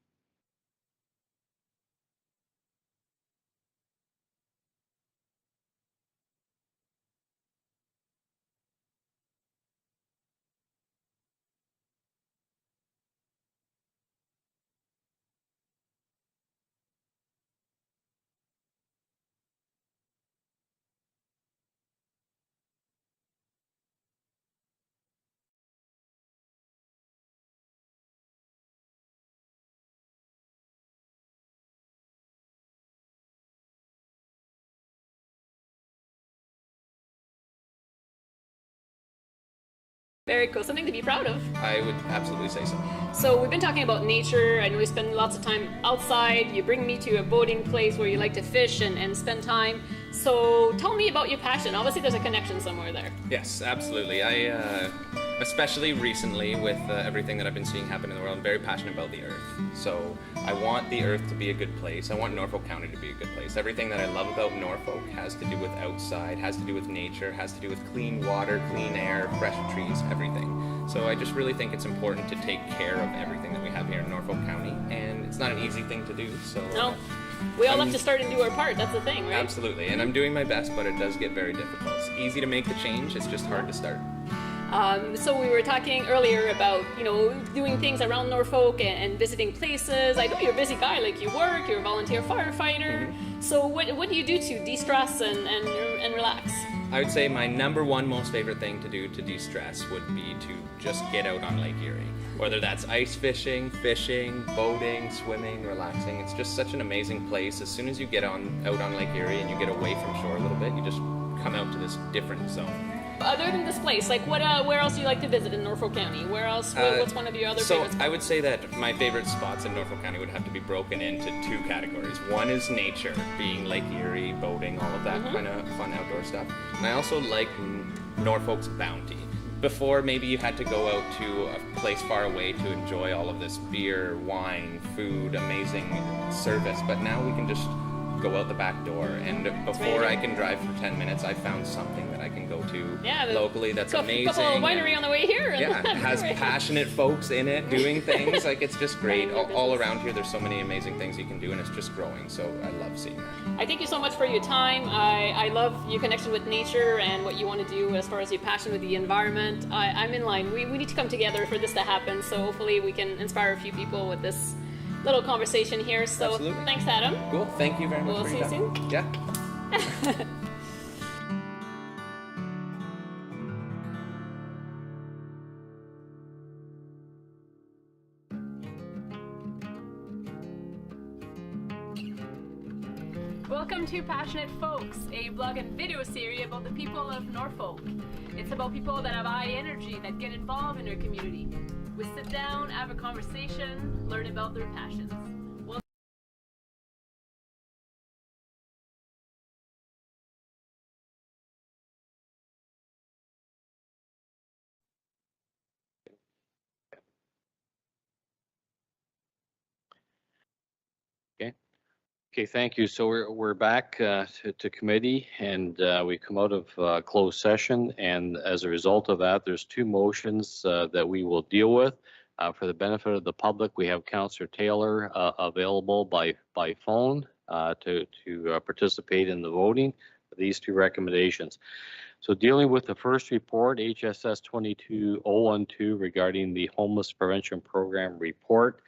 Very cool. Something to be proud of. I would absolutely say so. So we've been talking about nature, and we spend lots of time outside. You bring me to a boating place where you like to fish and spend time. So tell me about your passion. Obviously, there's a connection somewhere there. Yes, absolutely. I, especially recently with everything that I've been seeing happen in the world, I'm very passionate about the earth. So I want the earth to be a good place. I want Norfolk County to be a good place. Everything that I love about Norfolk has to do with outside, has to do with nature, has to do with clean water, clean air, fresh trees, everything. So I just really think it's important to take care of everything that we have here in Norfolk County, and it's not an easy thing to do. So No. We all have to start and do our part. That's the thing, right? Absolutely, and I'm doing my best, but it does get very difficult. It's easy to make the change, it's just hard to start. So we were talking earlier about, doing things around Norfolk and visiting places. I know you're a busy guy, like you work, you're a volunteer firefighter. So what do you do to de-stress and relax? I would say my number one most favorite thing to do to de-stress would be to just get out on Lake Erie. Whether that's ice fishing, fishing, boating, swimming, relaxing. It's just such an amazing place. As soon as you get out on Lake Erie and you get away from shore a little bit, you just come out to this different zone. Other than this place, like where else do you like to visit in Norfolk County? Where else? What's one of your other favorite spots? I would say that my favorite spots in Norfolk County would have to be broken into two categories. One is nature, being Lake Erie, boating, all of that kind of fun outdoor stuff. And I also like Norfolk's bounty. Before, maybe you had to go out to a place far away to enjoy all of this beer, wine, food, amazing service, but now we can just go out the back door. And before I can drive for 10 minutes, I found something that I can go to locally that's amazing. Couple winery on the way here. Yeah, it has passionate folks in it doing things. Like, it's just great. All around here, there's so many amazing things you can do, and it's just growing. So I love seeing that. I thank you so much for your time. I love your connection with nature and what you want to do as far as your passion with the environment. I'm in line. We need to come together for this to happen. So hopefully we can inspire a few people with this little conversation here. So Absolutely. Thanks, Adam. Cool. Thank you very much. We'll for see your you time. soon. Yeah. Welcome to Passionate Folks, a blog and video series about the people of Norfolk. It's about people that have high energy, that get involved in their community. We sit down, have a conversation, learn about their passions. Okay, thank you. So we're back to committee, and we come out of closed session. And as a result of that, there's two motions that we will deal with. For the benefit of the public, we have Councillor Taylor available by phone to participate in the voting for these two recommendations. So dealing with the first report, HSS 22012, regarding the Homeless Prevention Program report.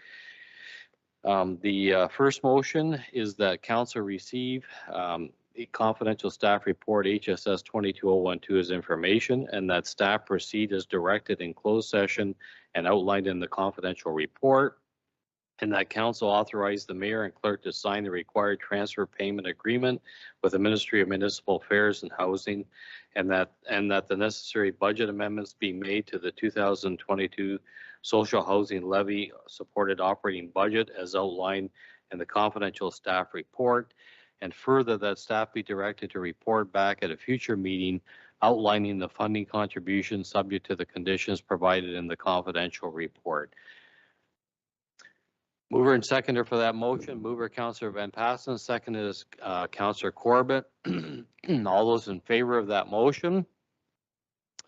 The first motion is that council receive a confidential staff report HSS 22012 as information, and that staff proceed as directed in closed session and outlined in the confidential report, and that council authorize the mayor and clerk to sign the required transfer payment agreement with the Ministry of Municipal Affairs and Housing, and that the necessary budget amendments be made to the 2022 social housing levy supported operating budget as outlined in the confidential staff report, and further that staff be directed to report back at a future meeting outlining the funding contribution subject to the conditions provided in the confidential report. Mover and seconder for that motion, mover Councillor Van Passen, second is Councillor Corbett. All those in favor of that motion?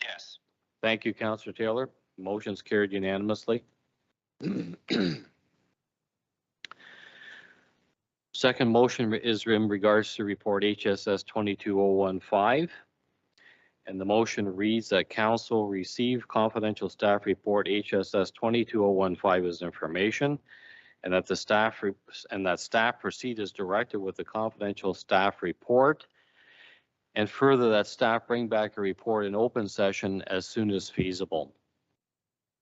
Yes. Thank you, Councillor Taylor. Motion's carried unanimously. Second motion is in regards to report HSS 22015. And the motion reads that council receive confidential staff report HSS 22015 as information, and that the staff proceed as directed with the confidential staff report, and further that staff bring back a report in open session as soon as feasible.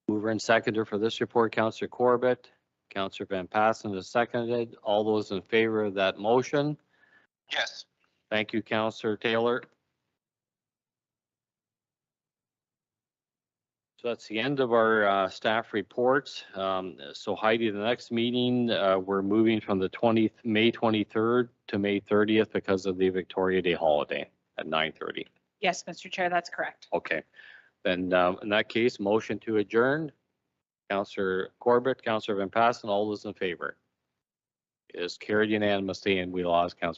Mover and seconder for this report, Councillor Corbett. Councillor Van Passen is seconded. All those in favor of that motion? Yes. Thank you, Councillor Taylor. So that's the end of our staff reports. So Heidi, the next meeting, we're moving from the May 23rd to May 30th because of the Victoria Day holiday at 9:30. Yes, Mr. Chair, that's correct. Okay. Then in that case, motion to adjourn. Councillor Corbett, Councillor Van Passen, all those in favor. It is carried unanimously, and we lost Councillor